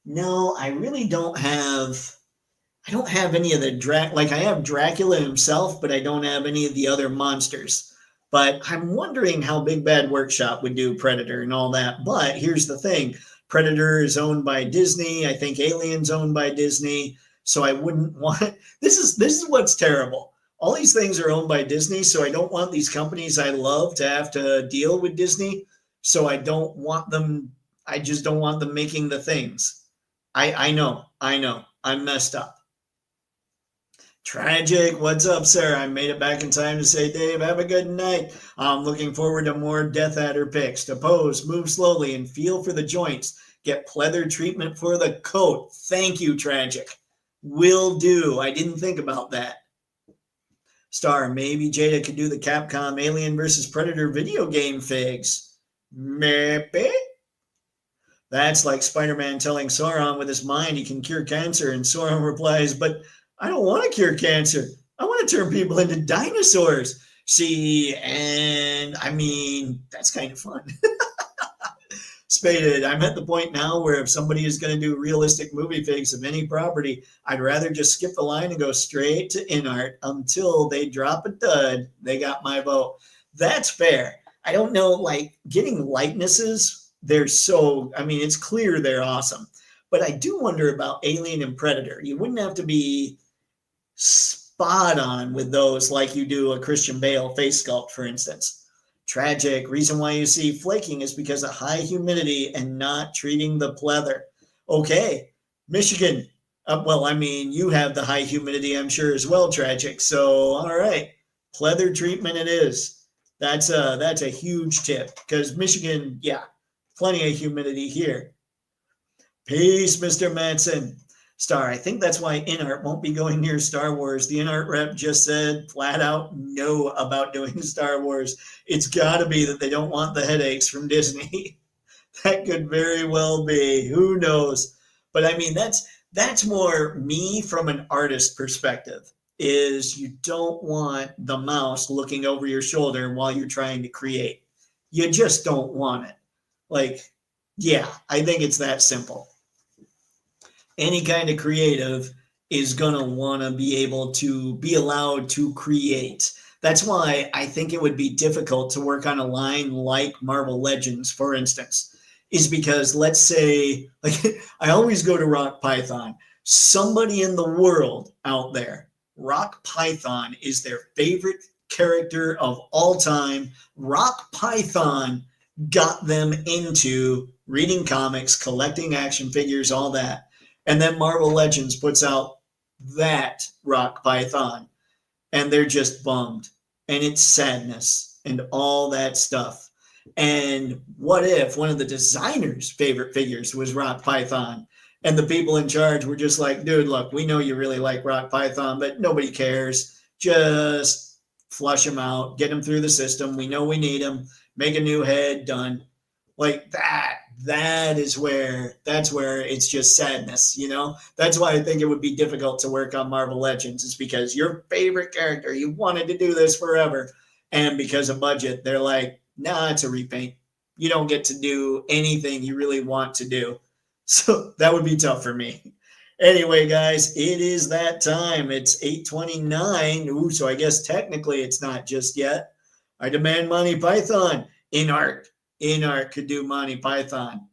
Speaker 1: No, I really don't have. I don't have any of the like I have Dracula himself, but I don't have any of the other monsters. But I'm wondering how Big Bad Workshop would do Predator and all that. But here's the thing. Predator is owned by Disney. I think Alien's owned by Disney. So I wouldn't want this is what's terrible. All these things are owned by Disney, so I don't want these companies I love to have to deal with Disney. So I don't want them I just don't want them making the things. I know. I'm messed up. Tragic. What's up, sir? I made it back in time to say, Dave, have a good night. I'm looking forward to more Death Adder picks. To pose, move slowly, and feel for the joints. Get pleather treatment for the coat. Thank you, Tragic. Will do. I didn't think about that. Star, maybe Jada could do the Capcom Alien vs. Predator video game figs. Maybe. That's like Spider-Man telling Sauron with his mind he can cure cancer, and Sauron replies, but I don't want to cure cancer. I want to turn people into dinosaurs. See, and I mean, that's kind of fun. Spaded, I'm at the point now where if somebody is going to do realistic movie figs of any property, I'd rather just skip the line and go straight to InArt until they drop a dud. They got my vote. That's fair. I don't know, like getting likenesses, they're so, I mean, it's clear they're awesome. But I do wonder about Alien and Predator. You wouldn't have to be spot on with those like you do a Christian Bale face sculpt, for instance. Tragic. Reason why you see flaking is because of high humidity and not treating the pleather. Okay, Michigan. Well, I mean, you have the high humidity, I'm sure, as well, Tragic. So, all right, pleather treatment it is. That's a huge tip because Michigan, yeah, plenty of humidity here. Peace, Mr. Madsen. Star, I think that's why InArt won't be going near Star Wars. The InArt rep just said flat out no about doing Star Wars. It's got to be that they don't want the headaches from Disney. That could very well be. Who knows? But I mean, that's more me from an artist perspective, is you don't want the mouse looking over your shoulder while you're trying to create. You just don't want it. Like, yeah, I think it's that simple. Any kind of creative is going to want to be able to be allowed to create. That's why I think it would be difficult to work on a line like Marvel Legends, for instance, is because let's say, like, I always go to Rock Python. Somebody in the world out there, Rock Python is their favorite character of all time. Rock Python got them into reading comics, collecting action figures, all that. And then Marvel Legends puts out that Rock Python, and they're just bummed. And it's sadness and all that stuff. And what if one of the designer's favorite figures was Rock Python? And the people in charge were just like, dude, look, we know you really like Rock Python, but nobody cares. Just flush him out, get him through the system. We know we need him. Make a new head, done. Like that. That's where it's just sadness, you know? That's why I think it would be difficult to work on Marvel Legends, is because your favorite character, you wanted to do this forever. And because of budget, they're like, nah, it's a repaint. You don't get to do anything you really want to do. So that would be tough for me. Anyway, guys, it is that time. It's 8:29. Ooh, so I guess technically it's not just yet. I demand Monty Python. InArt could do Monty Python.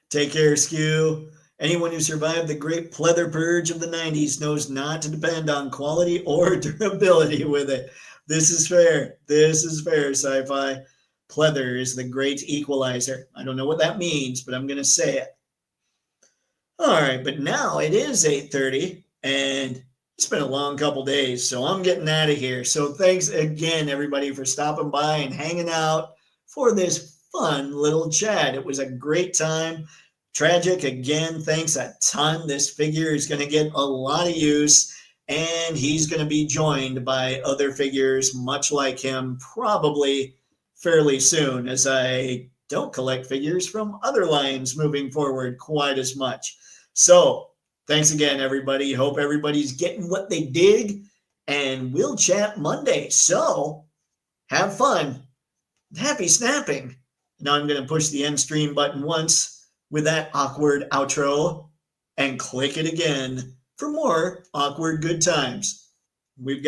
Speaker 1: Take care, Skew. Anyone who survived the great pleather purge of the 90s knows not to depend on quality or durability with it. This is fair. This is fair, sci-fi. Pleather is the great equalizer. I don't know what that means, but I'm going to say it. All right, but now it is 8:30, and it's been a long couple days, so I'm getting out of here. So thanks again, everybody, for stopping by and hanging out for this fun little chat. It was a great time. Tragic, again, thanks a ton. This figure is going to get a lot of use, and he's going to be joined by other figures much like him, probably fairly soon, as I don't collect figures from other lines moving forward quite as much. So thanks again, everybody. Hope everybody's getting what they dig, and we'll chat Monday. So have fun. Happy snapping. Now I'm going to push the end stream button once with that awkward outro. and click it again for more awkward good times. We've got